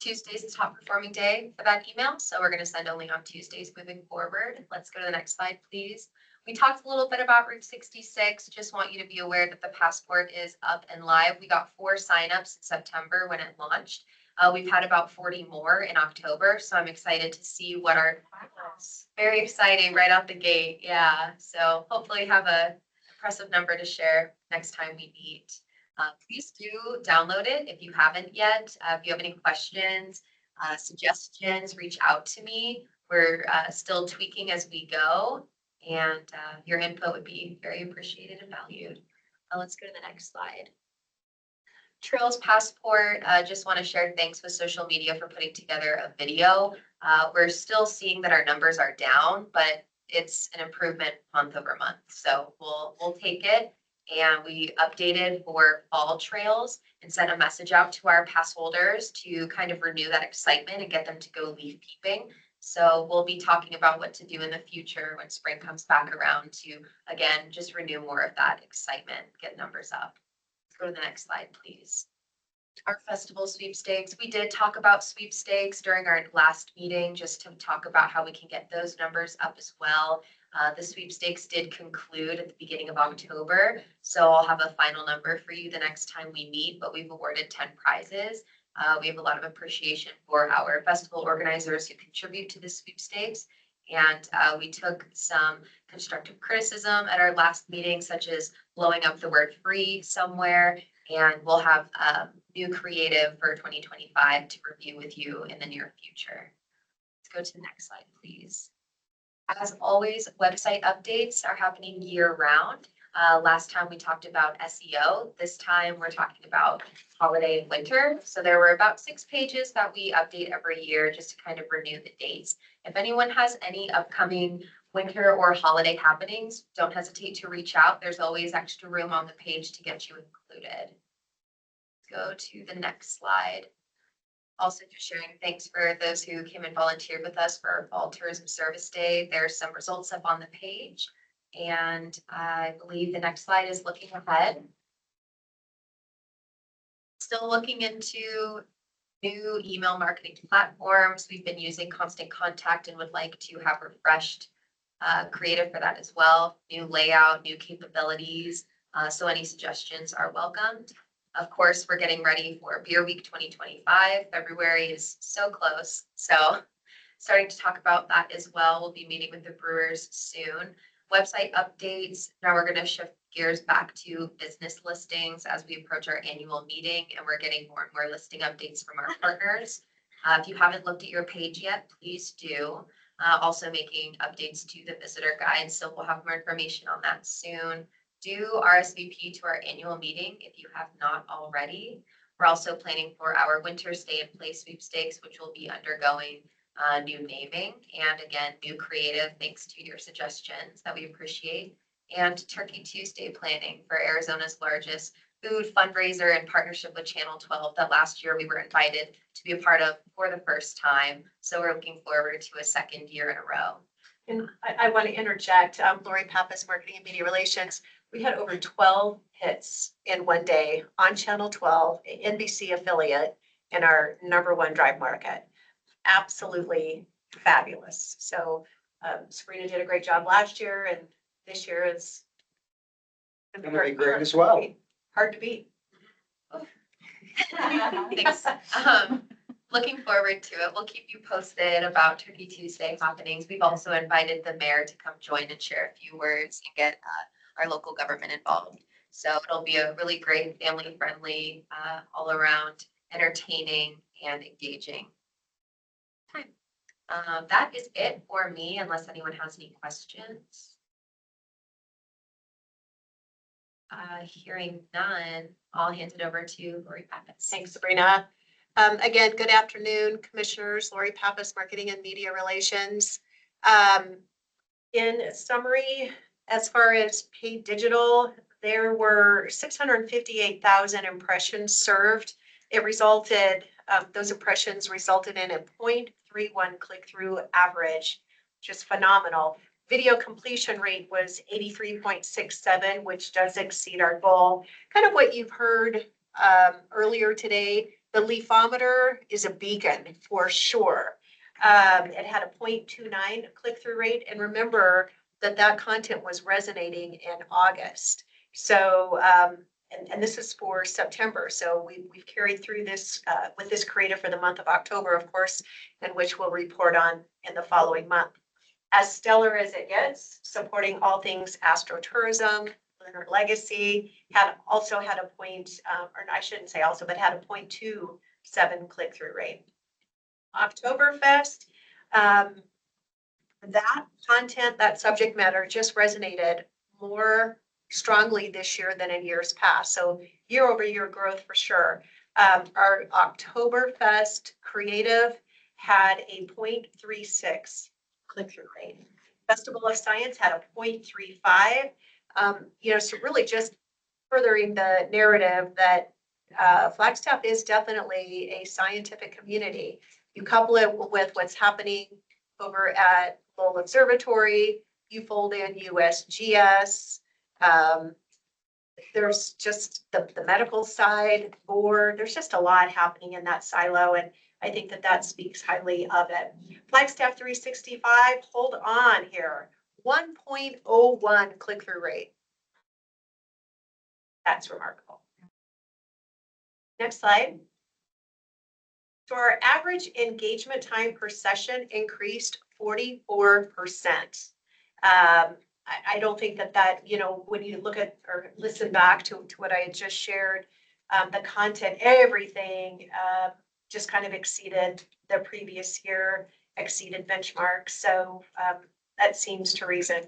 Tuesday's the top performing day for that email, so we're going to send only on Tuesdays moving forward. Let's go to the next slide, please. We talked a little bit about Route 66. Just want you to be aware that the passport is up and live. We got 4 signups in September when it launched. We've had about 40 more in October, so I'm excited to see what our, very exciting right out the gate. Yeah, so hopefully have a impressive number to share next time we meet. Please do download it if you haven't yet. If you have any questions, suggestions, reach out to me. We're still tweaking as we go, and your input would be very appreciated and valued. Let's go to the next slide. Trails Passport, just want to share thanks with social media for putting together a video. We're still seeing that our numbers are down, but it's an improvement month over month. So we'll take it. And we updated for fall trails and sent a message out to our pass holders to kind of renew that excitement and get them to go leaf peeping. So we'll be talking about what to do in the future when spring comes back around to, again, just renew more of that excitement, get numbers up. Let's go to the next slide, please. Our festival sweepstakes. We did talk about sweepstakes during our last meeting, just to talk about how we can get those numbers up as well. The sweepstakes did conclude at the beginning of October, so I'll have a final number for you the next time we meet, but we've awarded 10 prizes. We have a lot of appreciation for our festival organizers who contribute to the sweepstakes, and we took some constructive criticism at our last meeting, such as blowing up the word free somewhere, and we'll have new creative for 2025 to review with you in the near future. Let's go to the next slide, please. As always, website updates are happening year round. Last time we talked about SEO. This time we're talking about holiday and winter. So there were about 6 pages that we update every year just to kind of renew the dates. If anyone has any upcoming winter or holiday happenings, don't hesitate to reach out. There's always extra room on the page to get you included. Go to the next slide. Also just sharing thanks for those who came and volunteered with us for our Fall Tourism Service Day. There's some results up on the page. And I believe the next slide is looking ahead. Still looking into new email marketing platforms. We've been using Constant Contact and would like to have refreshed creative for that as well. New layout, new capabilities. So any suggestions are welcomed. Of course, we're getting ready for Beer Week 2025. February is so close. So starting to talk about that as well. We'll be meeting with the brewers soon. Website updates. Now we're going to shift gears back to business listings as we approach our annual meeting, and we're getting more and more listing updates from our partners. If you haven't looked at your page yet, please do. Also making updates to the visitor guide, so we'll have more information on that soon. Do RSVP to our annual meeting if you have not already. We're also planning for our winter stay and play sweepstakes, which will be undergoing new naming and again, new creative, thanks to your suggestions that we appreciate. And Turkey Tuesday planning for Arizona's largest food fundraiser in partnership with Channel 12 that last year we were invited to be a part of for the first time. So we're looking forward to a second year in a row. And I want to interject, Lori Pappas, Marketing and Media Relations. We had over 12 hits in one day on Channel 12, NBC affiliate, in our #1 drive market. Absolutely fabulous. So Sabrina did a great job last year, and this year is gonna be great as well. Hard to beat. Thanks. Looking forward to it. We'll keep you posted about Turkey Tuesday happenings. We've also invited the mayor to come join and share a few words and get our local government involved. So it'll be a really great, family-friendly, all around entertaining and engaging time. That is it for me, unless anyone has any questions. Hearing none, I'll hand it over to Lori Pappas. Thanks, Sabrina. Again, good afternoon, Commissioners. Lori Pappas, Marketing and Media Relations. In summary, as far as paid digital, there were 658,000 impressions served. It resulted, those impressions resulted in a 0.31 click-through average, which is phenomenal. Video completion rate was 83.67, which does exceed our goal. Kind of what you've heard earlier today, the leafometer is a beacon for sure. It had a 0.29 click-through rate. And remember that that content was resonating in August. So, and this is for September. So we've carried through this with this creative for the month of October, of course, and which we'll report on in the following month. As stellar as it gets, supporting all things astrotourism, lunar legacy, also had a point, or I shouldn't say also, but had a 0.27 click-through rate. Oktoberfest, that content, that subject matter just resonated more strongly this year than in years past. So year-over-year growth for sure. Our Oktoberfest creative had a 0.36 click-through rate. Festival of Science had a 0.35. So really just furthering the narrative that Flagstaff is definitely a scientific community. You couple it with what's happening over at Lowell Observatory, you fold in USGS, there's just the medical side, or there's just a lot happening in that silo. And I think that speaks highly of it. Flagstaff 365, hold on here, 1.01 click-through rate. That's remarkable. Next slide. So our average engagement time per session increased 44%. I don't think that, when you look at or listen back to what I had just shared, the content, everything just kind of exceeded the previous year, exceeded benchmarks. So that seems to reason.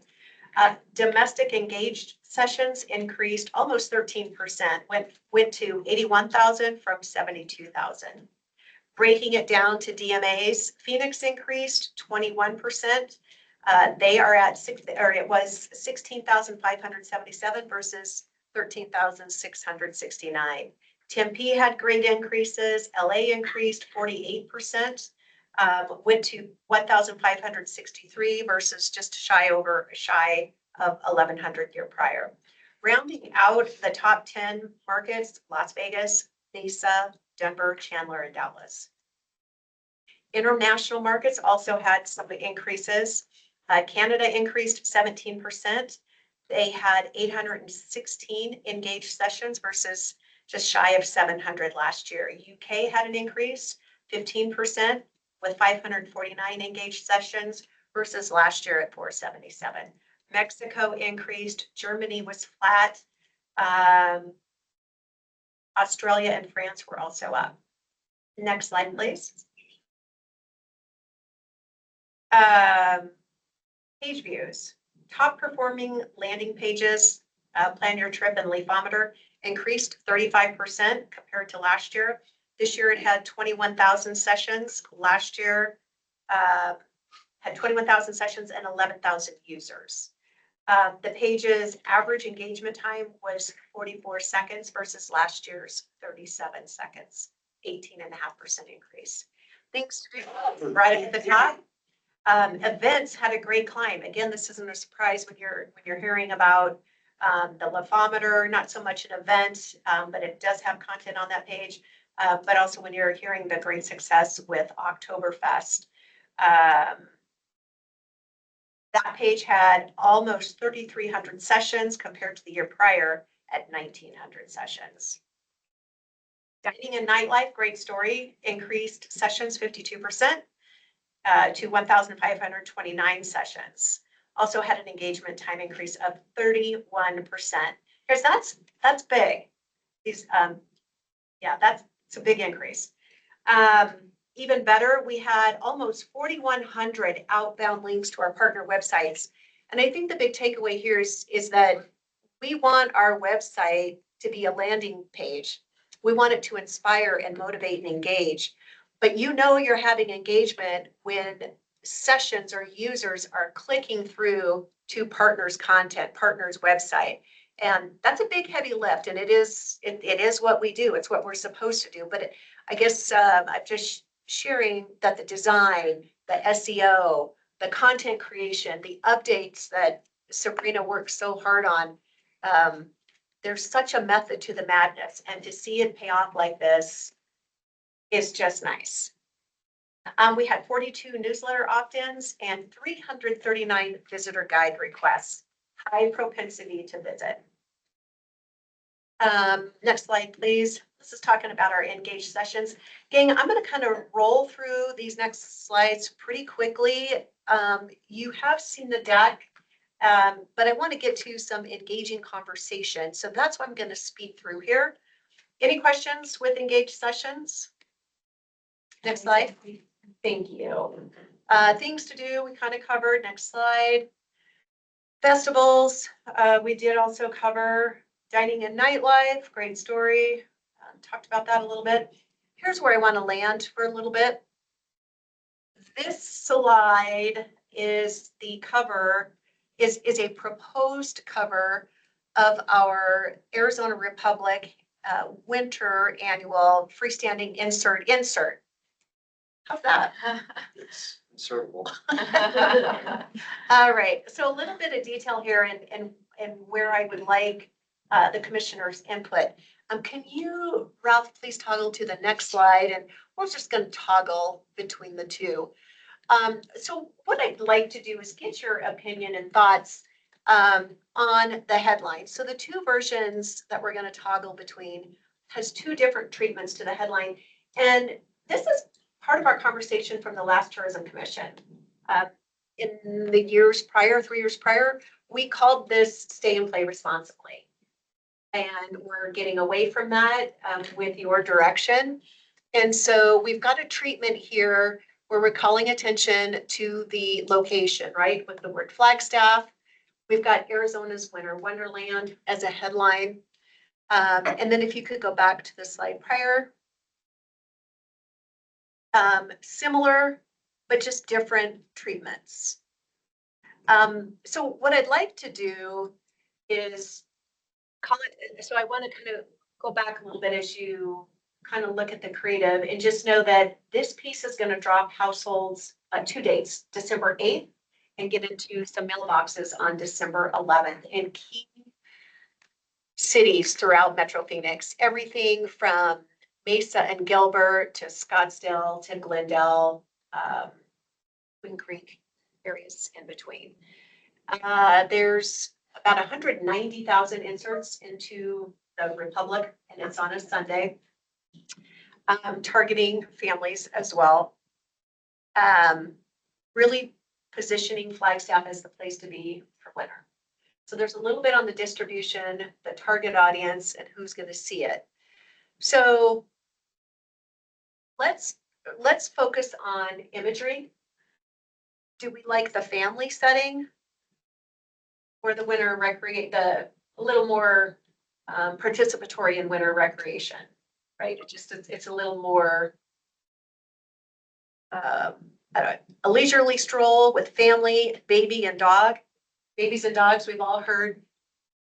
Domestic engaged sessions increased almost 13%, went to 81,000 from 72,000. Breaking it down to DMAs, Phoenix increased 21%. They are at it was 16,577 versus 13,669. Tempe had great increases. LA increased 48%, went to 1,563 versus just shy of 1,100 year prior. Rounding out the top 10 markets, Las Vegas, Mesa, Denver, Chandler, and Dallas. International markets also had some increases. Canada increased 17%. They had 816 engaged sessions versus just shy of 700 last year. UK had an increase, 15%, with 549 engaged sessions versus last year at 477. Mexico increased. Germany was flat. Australia and France were also up. Next slide, please. Page views. Top performing landing pages, Plan Your Trip and Leafometer increased 35% compared to last year. This year it had 21,000 sessions. Last year had 21,000 sessions and 11,000 users. The page's average engagement time was 44 seconds versus last year's 37 seconds, 18.5% increase. Thanks to right at the top. Events had a great climb. Again, this isn't a surprise when you're hearing about the leafometer, not so much an event, but it does have content on that page. But also when you're hearing the great success with Oktoberfest. That page had almost 3,300 sessions compared to the year prior at 1,900 sessions. Dining and nightlife, great story, increased sessions 52%. To 1,529 sessions. Also had an engagement time increase of 31%. Because that's big. That's a big increase. Even better, we had almost 4,100 outbound links to our partner websites. And I think the big takeaway here is that We want our website to be a landing page. We want it to inspire and motivate and engage. But you know you're having engagement when sessions or users are clicking through to partners' content, partners' website. And that's a big heavy lift, and it is what we do. It's what we're supposed to do. But I guess I'm just sharing that the design, the SEO, the content creation, the updates that Sabrina works so hard on, there's such a method to the madness, and to see it pay off like this is just nice. We had 42 newsletter opt-ins and 339 visitor guide requests. High propensity to visit. Next slide, please. This is talking about our engaged sessions. Gang, I'm going to kind of roll through these next slides pretty quickly. You have seen the deck, but I want to get to some engaging conversation. So that's what I'm going to speed through here. Any questions with engaged sessions? Next slide. Thank you. Things to do, we kind of covered. Next slide. Festivals, we did also cover. Dining and nightlife, great story. Talked about that a little bit. Here's where I want to land for a little bit. This slide is the cover, is a proposed cover of our Arizona Republic winter annual freestanding insert. How's that? It's insertable. All right, so a little bit of detail here and where I would like the commissioner's input. Can you, Ralph, please toggle to the next slide, and we're just going to toggle between the two. So what I'd like to do is get your opinion and thoughts on the headline. So the two versions that we're going to toggle between has two different treatments to the headline. And this is part of our conversation from the last Tourism Commission. In the years prior, 3 years prior, we called this Stay and Play Responsibly. And we're getting away from that with your direction. And so we've got a treatment here where we're calling attention to the location, right? With the word Flagstaff. We've got Arizona's Winter Wonderland as a headline. And then if you could go back to the slide prior. Similar, but just different treatments. So what I'd like to do is call it, so I want to kind of go back a little bit as you kind of look at the creative and just know that this piece is going to drop households 2 dates, December 8th, and get into some mailboxes on December 11th in key cities throughout Metro Phoenix, everything from Mesa and Gilbert to Scottsdale to Glendale, Twin Creek, areas in between. There's about 190,000 inserts into the Republic, and it's on a Sunday, targeting families as well. Really positioning Flagstaff as the place to be for winter. So there's a little bit on the distribution, the target audience, and who's going to see it. So let's focus on imagery. Do we like the family setting or the winter a little more participatory in winter recreation, right? It's a little more a leisurely stroll with family, baby and dog. Babies and dogs, we've all heard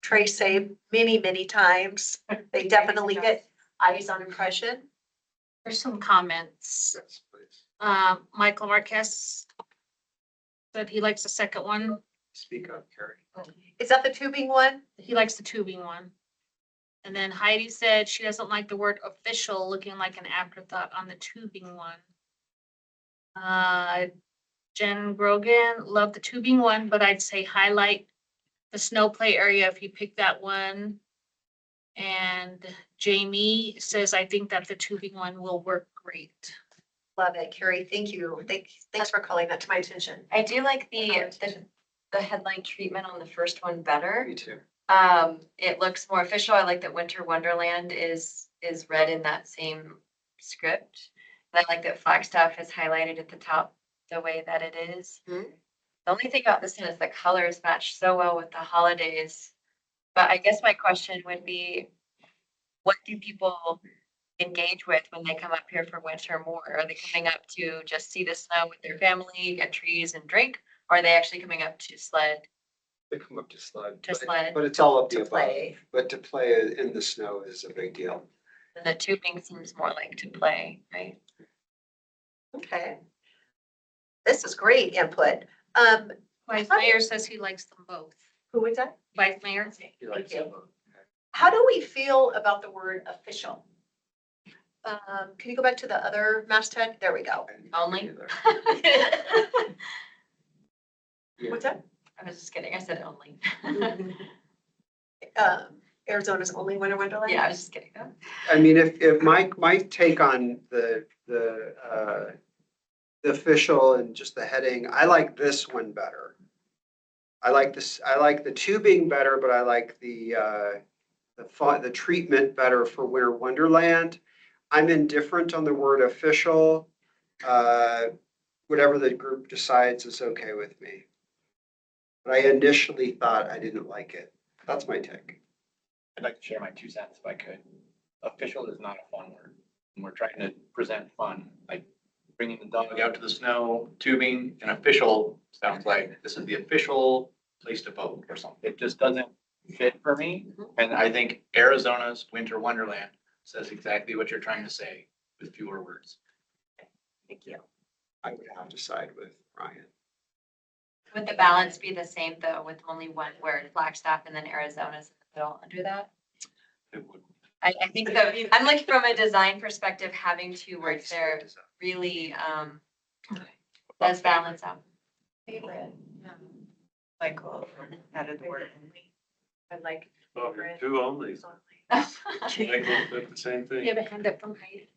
Trey say many, many times. They definitely get eyes on impression. There's some comments. Yes, please. Michael Marquez said he likes the second one. Speak up, Carrie. Is that the tubing one? He likes the tubing one. And then Heidi said she doesn't like the word official looking like an afterthought on the tubing one. Jen Grogan loved the tubing one, but I'd say highlight the snow play area if you pick that one. And Jamie says, I think that the tubing one will work great. Love it, Carrie. Thank you. Thanks for calling that to my attention. I do like the headline treatment on the first one better. Me too. It looks more official. I like that Winter Wonderland is read in that same script. And I like that Flagstaff is highlighted at the top the way that it is. Mm-hmm. The only thing about this one is the colors match so well with the holidays. But I guess my question would be, what do people engage with when they come up here for winter more? Are they coming up to just see the snow with their family, get trees and drink? Or are they actually coming up to sled? They come up to sled. To sled, But it's all of the to above. play. But to play in the snow is a big deal. And the tubing seems more like to play, right? Okay. This is great input. Vice Mayor says he likes them both. Who was that? Vice Mayor? Thank you. How do we feel about the word official? Can you go back to the other masthead? There we go. Only? What's that? I was just kidding. I said only. Arizona's only winter wonderland? Yeah, I was just kidding. I mean, if my take on the official and just the heading, I like this one better. I like the tubing better, but I like the treatment better for Winter Wonderland. I'm indifferent on the word official. Whatever the group decides is okay with me. But I initially thought I didn't like it. That's my take. I'd like to share my 2 cents if I could. Official is not a fun word. And we're trying to present fun, like bringing the dog out to the snow, tubing, and official sounds like this is the official place to vote or something. It just doesn't fit for me. And I think Arizona's Winter Wonderland says exactly what you're trying to say with fewer words. Thank you. I would have to side with Ryan. Would the balance be the same though, with only one word, Flagstaff and then Arizona's in the middle under that? It would. I think so. I'm looking from a design perspective, having 2 words there really does balance out. Favorite. Like, added the word only. I like. Oh, favorite. 2 only. Michael said the same You thing. have a hand up from Heidi.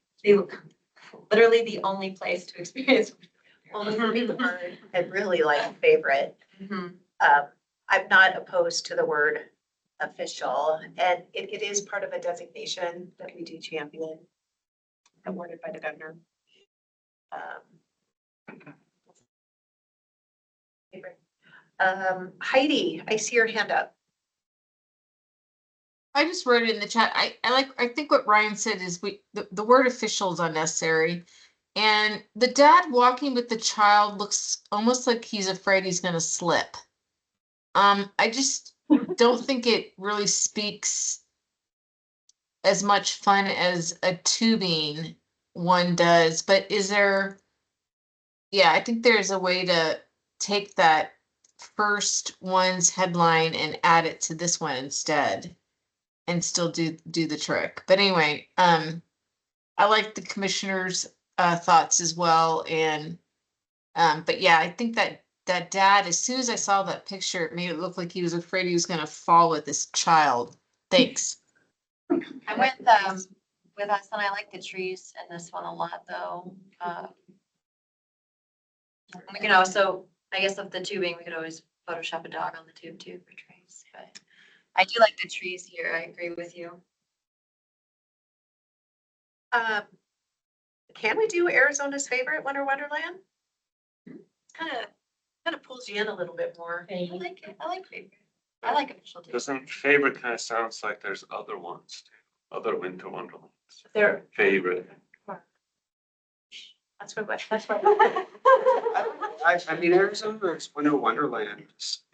Literally the only place to experience. Only word. I really like favorite. Mhm. I'm not opposed to the word official, and it is part of a designation that we do champion, awarded by the governor. Favorite. Heidi, I see your hand up. I just wrote it in the chat. I think what Ryan said is the word official is unnecessary. And the dad walking with the child looks almost like he's afraid he's gonna slip. I just don't think it really speaks as much fun as a tubing one does, but is there, yeah, I think there's a way to take that first one's headline and add it to this one instead and still do the trick. But anyway, I like the commissioner's thoughts as well. And but yeah, I think that dad, as soon as I saw that picture, it made it look like he was afraid he was gonna fall with this child. Thanks. I'm with us, and I like the trees in this one a lot though. We can also, I guess of the tubing, we could always Photoshop a dog on the tube too for trees, but I do like the trees here. I agree with you. Can we do Arizona's favorite Winter Wonderland? Kind of pulls you in a little bit more. I like it. I like favorite. I like official too. Doesn't favorite kind of sounds like there's other ones too, other winter wonderlands. There. Favorite. That's what. I mean, Arizona's Winter Wonderland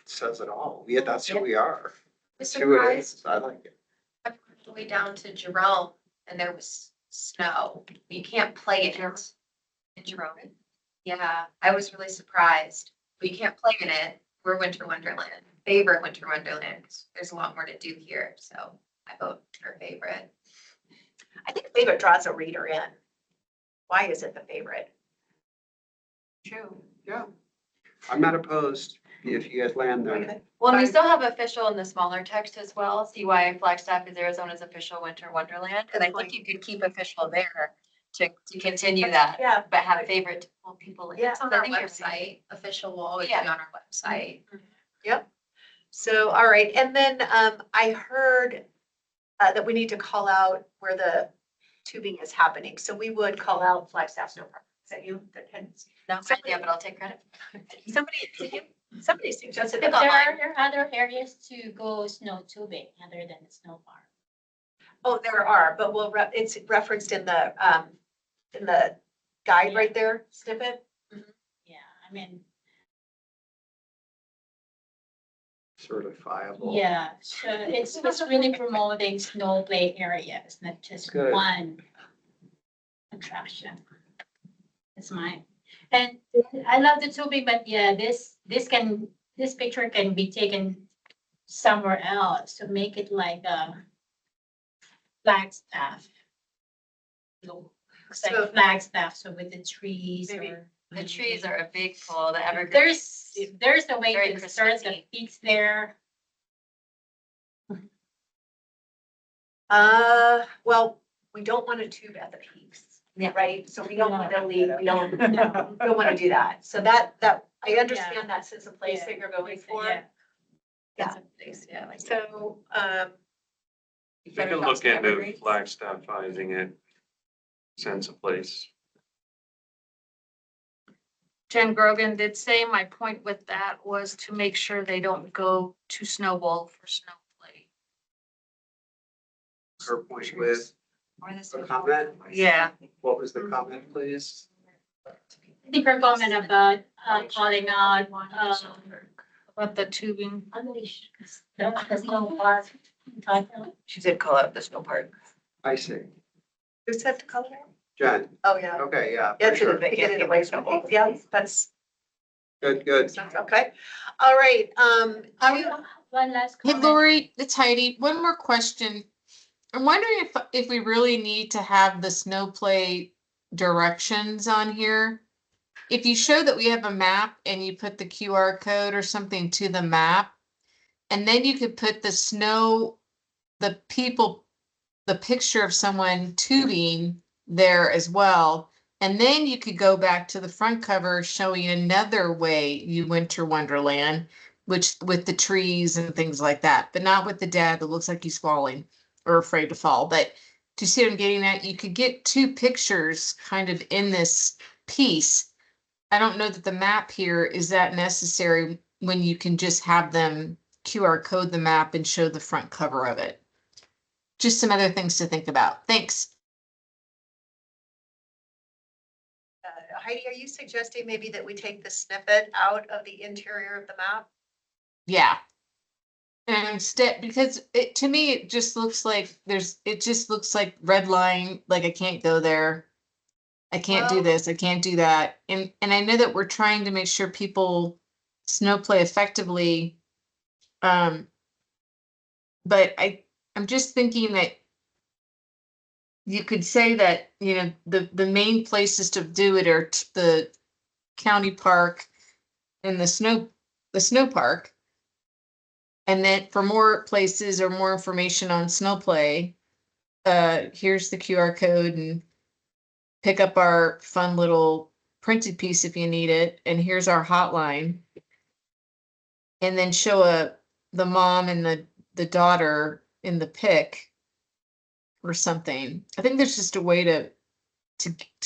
says it all. That's who we are. That's who it is. I like it. I went all the way down to Jerome and there was snow. You can't play in it. In Jerome. Yeah, I was really surprised. But you can't play in it. We're Winter Wonderland. Favorite Winter Wonderland. There's a lot more to do here, so I vote for favorite. I think favorite draws a reader in. Why is it the favorite? True. Yeah. I'm not opposed if you guys land there. Well, and we still have official in the smaller text as well. See why Flagstaff is Arizona's official Winter Wonderland. And I think you could keep official there to continue that. Yeah. But have favorite to pull people in. Yeah. So I think you're right. Official will always be on our website. Yep. So, all right. And then I heard that we need to call out where the tubing is happening. So we would call out Flagstaff Snow Park. Is that you? Not my idea, but I'll take credit. Somebody, did you Somebody suggested If that there online. are other areas to go snow tubing other than the snow farm. Oh, there are, but it's referenced in the guide right there, snippet. Yeah, I mean, Certifiable. yeah, so it's really promoting snow play areas, not just Good. one attraction. It's mine. And I love the tubing, but yeah, this picture can be taken somewhere else to make it like a Flagstaff. Looks So- like Flagstaff, so with the trees Maybe or. The trees are a big pull, the evergreen. There's a way Very to start the Christmassy. peaks there. Well, we don't want to tube at the peaks. Yeah. Right? So we don't want to leave, we don't want to do that. So that, I understand that sense of place that you're going for. Yeah. Yeah. Yeah, like So, You can look into Flagstaffizing it, sense of place. Jen Grogan did say my point with that was to make sure they don't go to Snowball for snow play. Her point with Or this a one. comment. Yeah. What was the comment, please? I think her comment about calling out About the tubing. the snow park. She did call out the snow park. I see. who said to color? Jen, Oh, yeah. okay, yeah, Yeah, for sure. to get it away from me. Yeah, that's, Good, good. okay. All right, One last Hey, comment. Lori, it's Heidi. One more question. I'm wondering if we really need to have the snow play directions on here. If you show that we have a map and you put the QR code or something to the map, and then you could put the picture of someone tubing there as well. And then you could go back to the front cover showing another way you went to Wonderland, which with the trees and things like that, but not with the dad that looks like he's falling or afraid to fall. But to see what I'm getting at, you could get two pictures kind of in this piece. I don't know that the map here is that necessary when you can just have them QR code the map and show the front cover of it. Just some other things to think about. Thanks. Heidi, are you suggesting maybe that we take the snippet out of the interior of the map? Yeah. And instead, because to me, it just looks like it just looks like red line, like I can't go there. I can't do Well- this, I can't do that. And I know that we're trying to make sure people snow play effectively. But I'm just thinking that you could say that, the main places to do it are the county park and the snow park. And then for more places or more information on snow play, here's the QR code and pick up our fun little printed piece if you need it. And here's our hotline. And then show the mom and the daughter in the pic or something. I think there's just a way to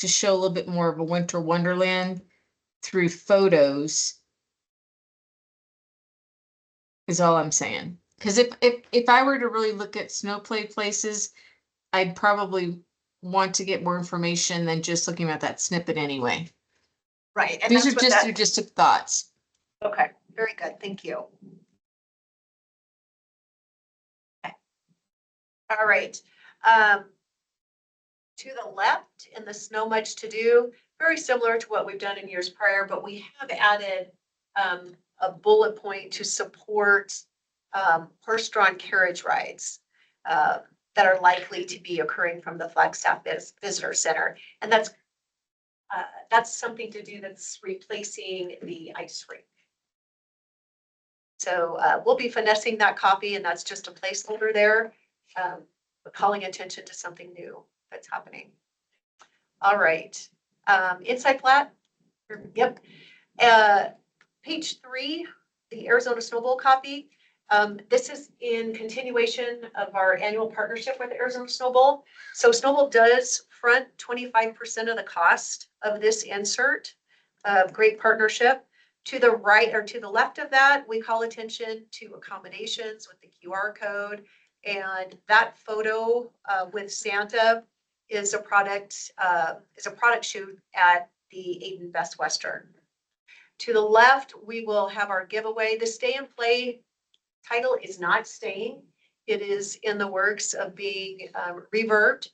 show a little bit more of a winter wonderland through photos is all I'm saying. Because if I were to really look at snow play places, I'd probably want to get more information than just looking at that snippet anyway. Right, and These that's are what just that, suggestive thoughts. okay, very good, thank you. Okay. All right, to the left in the snow much to do, very similar to what we've done in years prior, but we have added a bullet point to support horse-drawn carriage rides that are likely to be occurring from the Flagstaff Visitor Center. And that's something to do that's replacing the ice rink. So we'll be finessing that copy, and that's just a placeholder there, but calling attention to something new that's happening. All right, inside plat, yep. Page 3, the Arizona Snowball copy. This is in continuation of our annual partnership with Arizona Snowball. So Snowball does front 25% of the cost of this insert. Great partnership. To the right or to the left of that, we call attention to accommodations with the QR code. And that photo with Santa is a product shoot at the Aiden Best Western. To the left, we will have our giveaway. The Stay and Play title is not staying. It is in the works of being reverbed.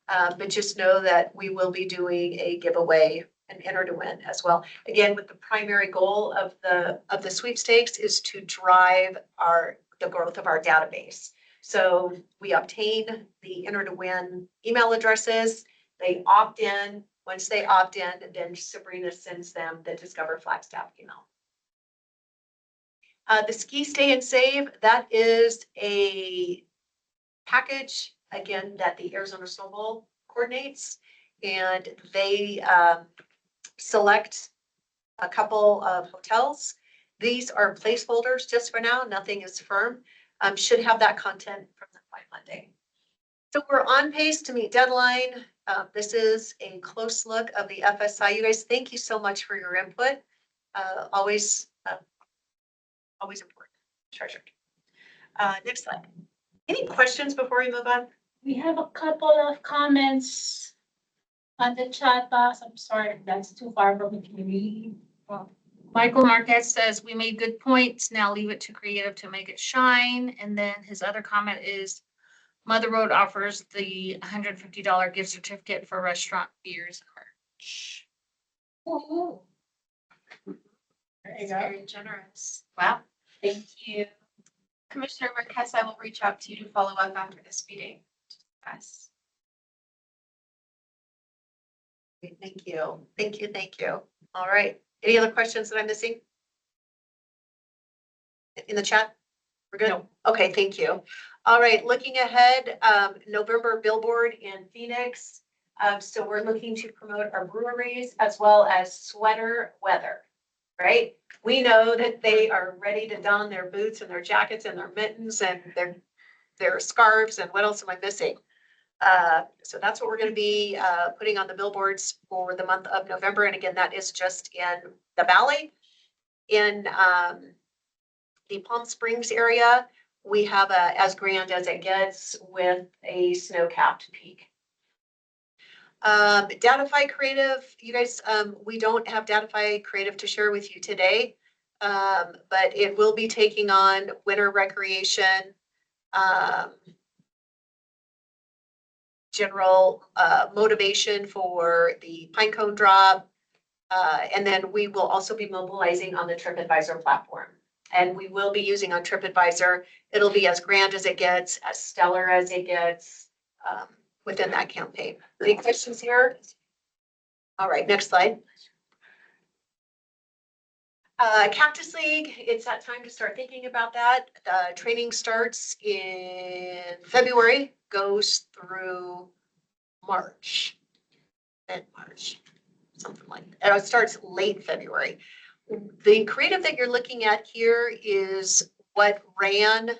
But just know that we will be doing a giveaway and enter to win as well. Again, with the primary goal of the sweepstakes is to drive the growth of our database. So we obtain the enter to win email addresses. They opt in. Once they opt in, then Sabrina sends them the Discover Flagstaff email. The Ski Stay and Save, that is a package, again, that the Arizona Snow Bowl coordinates. And they select a couple of hotels. These are placeholders just for now. Nothing is firm. Should have that content from them by Monday. So we're on pace to meet deadline. This is a close look of the FSI. You guys, thank you so much for your input. Always important, treasured. Next slide. Any questions before we move on? We have a couple of comments on the chat box. I'm sorry if that's too far from me to read. Michael Marquez says, we made good points. Now leave it to creative to make it shine. And then his other comment is, Mother Road offers the $150 gift certificate for restaurant beers and merch. Ooh. There you It's go. very generous. Wow. Thank you. Commissioner Marquez, I will reach out to you to follow up after this meeting. Yes. Thank you. Thank you. Thank you. All right. Any other questions that I'm missing? In the chat? We're good? No. Okay, thank you. All right, looking ahead, November billboard in Phoenix. So we're looking to promote our breweries as well as sweater weather, right? We know that they are ready to don their boots and their jackets and their mittens and their scarves and what else am I missing? So that's what we're going to be putting on the billboards for the month of November. And again, that is just in the valley. In the Palm Springs area, we have a as grand as it gets with a snow-capped peak. Datify Creative, you guys, we don't have Datify Creative to share with you today, but it will be taking on winter recreation, general motivation for the pine cone drop. And then we will also be mobilizing on the TripAdvisor platform. And we will be using on TripAdvisor. It'll be as grand as it gets, as stellar as it gets within that campaign. Any questions here? All right, next slide. Cactus League, it's that time to start thinking about that. The training starts in February, goes through March, mid-March, something like that. It starts late February. The creative that you're looking at here is what ran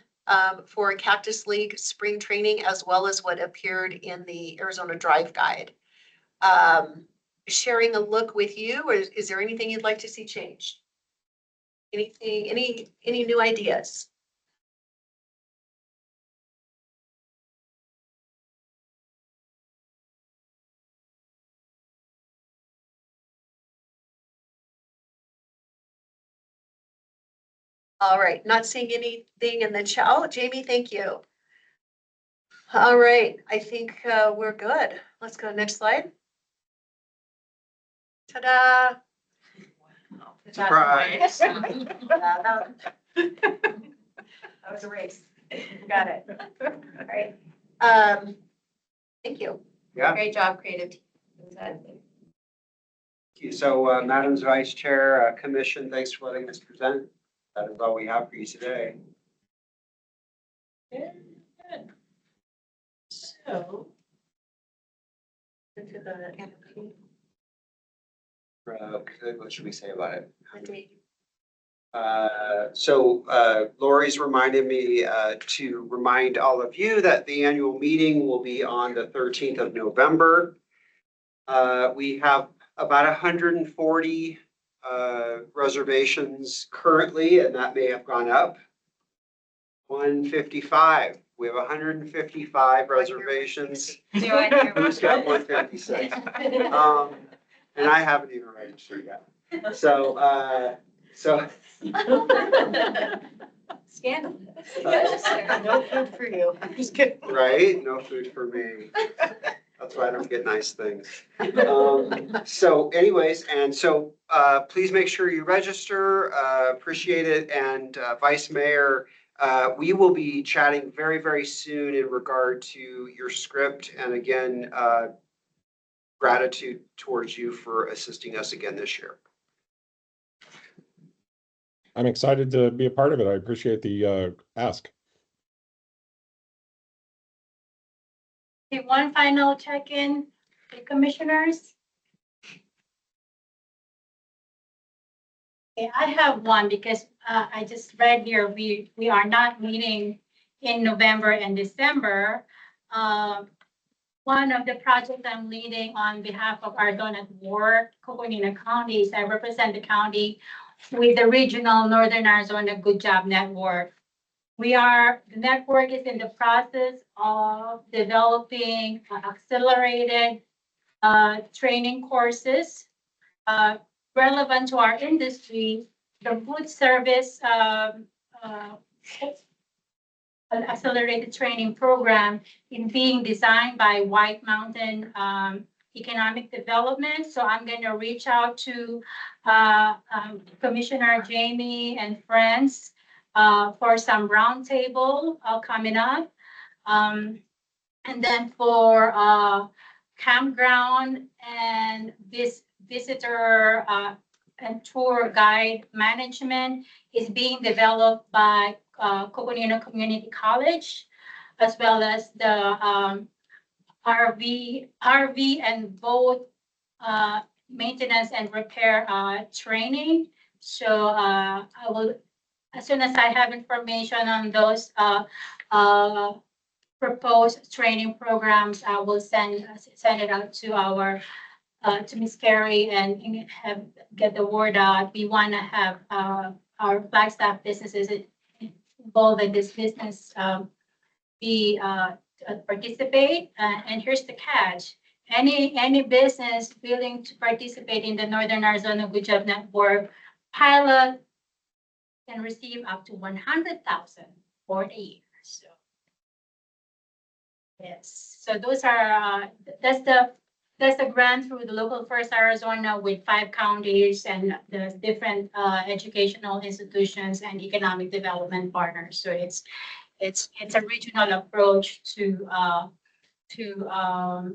for Cactus League spring training, as well as what appeared in the Arizona Drive Guide. Sharing a look with you, or is there anything you'd like to see changed? Anything, any new ideas? All right, not seeing anything in the chat. Oh, Jamie, thank you. All right, I think we're good. Let's go next slide. Ta-da. Surprise. That was a race. Got it. All right. Thank you. Yeah. Great job, creative team. Thank you. So, Madam Vice Chair, Commission, thanks for letting us present. That is all we have for you today. Good. So. Into the What should we say about it? Monday. Lori's reminded me to remind all of you that the annual meeting will be on the 13th of November. We have about 140 reservations currently, and that may have gone up. 155. We have 155 reservations. Do I hear? Who's got 156? And I haven't even registered yet. So, Scandalous. No food for you. I'm just kidding. right? No food for me. That's why I don't get nice things. So anyways, and so, please make sure you register, appreciate it. And, Vice Mayor, we will be chatting very, very soon in regard to your script. And again, gratitude towards you for assisting us again this year. I'm excited to be a part of it. I appreciate the ask. Okay, one final check-in, the commissioners. Okay, I have one because I just read here, we are not meeting in November and December. One of the projects I'm leading on behalf of our donut work, Coconino County, is I represent the county with the regional Northern Arizona Good Job Network. The network is in the process of developing accelerated training courses relevant to our industry. The food service accelerated training program is being designed by White Mountain Economic Development. So I'm going to reach out to Commissioner Jamie and friends for some roundtable coming up. And then for campground and visitor and tour guide management is being developed by Coconino Community College, as well as the RV and boat maintenance and repair training. So I will, as soon as I have information on those proposed training programs, I will send it out to our to Ms. Carey and get the word out. We want to have our Flagstaff businesses involved in this business participate. And here's the catch: any business willing to participate in the Northern Arizona Good Job Network pilot can receive up to 100,000 for the year. So yes, so those are that's the grant through the Local First Arizona with 5 counties and the different educational institutions and economic development partners. So it's a regional approach to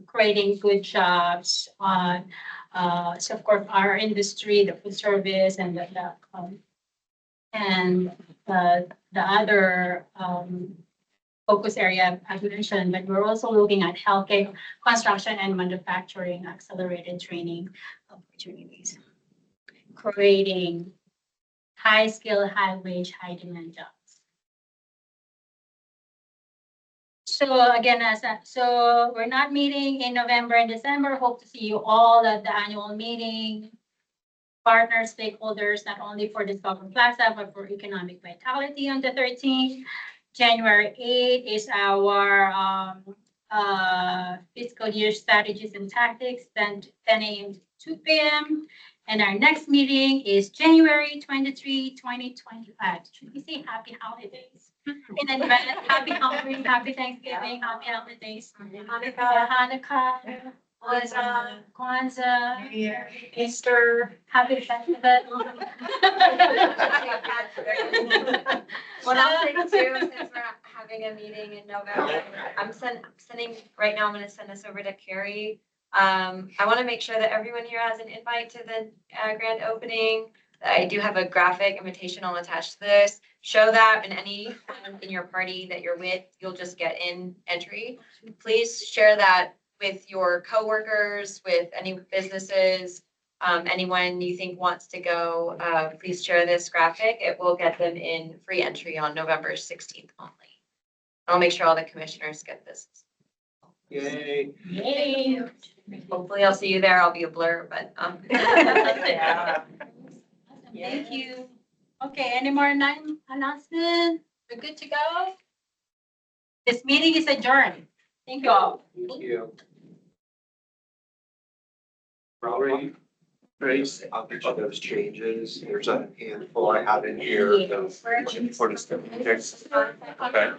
creating good jobs on so of course our industry, the food service, and the other focus area as we mentioned, but we're also looking at healthcare, construction, and manufacturing accelerated training opportunities, creating high skill, high wage, high demand jobs. So again, so we're not meeting in November and December. Hope to see you all at the annual meeting. Partners, stakeholders, not only for Discover Flagstaff, but for economic vitality on the 13th. January 8th is our fiscal year strategies and tactics, then 10 a.m. to 2 p.m. And our next meeting is January 23, 2025. Should we say happy holidays? In advance, happy Halloween, happy Thanksgiving, happy holidays. Hanukkah, Kwanzaa, New Year. Easter, happy festival. What I'll say too, since we're having a meeting in November, I'm sending, right now I'm gonna send this over to Carrie. I want to make sure that everyone here has an invite to the grand opening. I do have a graphic invitation I'll attach to this. Show that, and anyone in your party that you're with, you'll just get in entry. Please share that with your coworkers, with any businesses, anyone you think wants to go. Please share this graphic. It will get them in free entry on November 16th only. I'll make sure all the commissioners get this. Yay. Yay. Hopefully I'll see you there. I'll be a blur, but Yeah. Thank you. Okay, any more announcement? We're good to go? This meeting is adjourned. Thank you all. Thank you. Grace, I'll get you those changes. There's a handful I have in here. for the. Okay. Okay.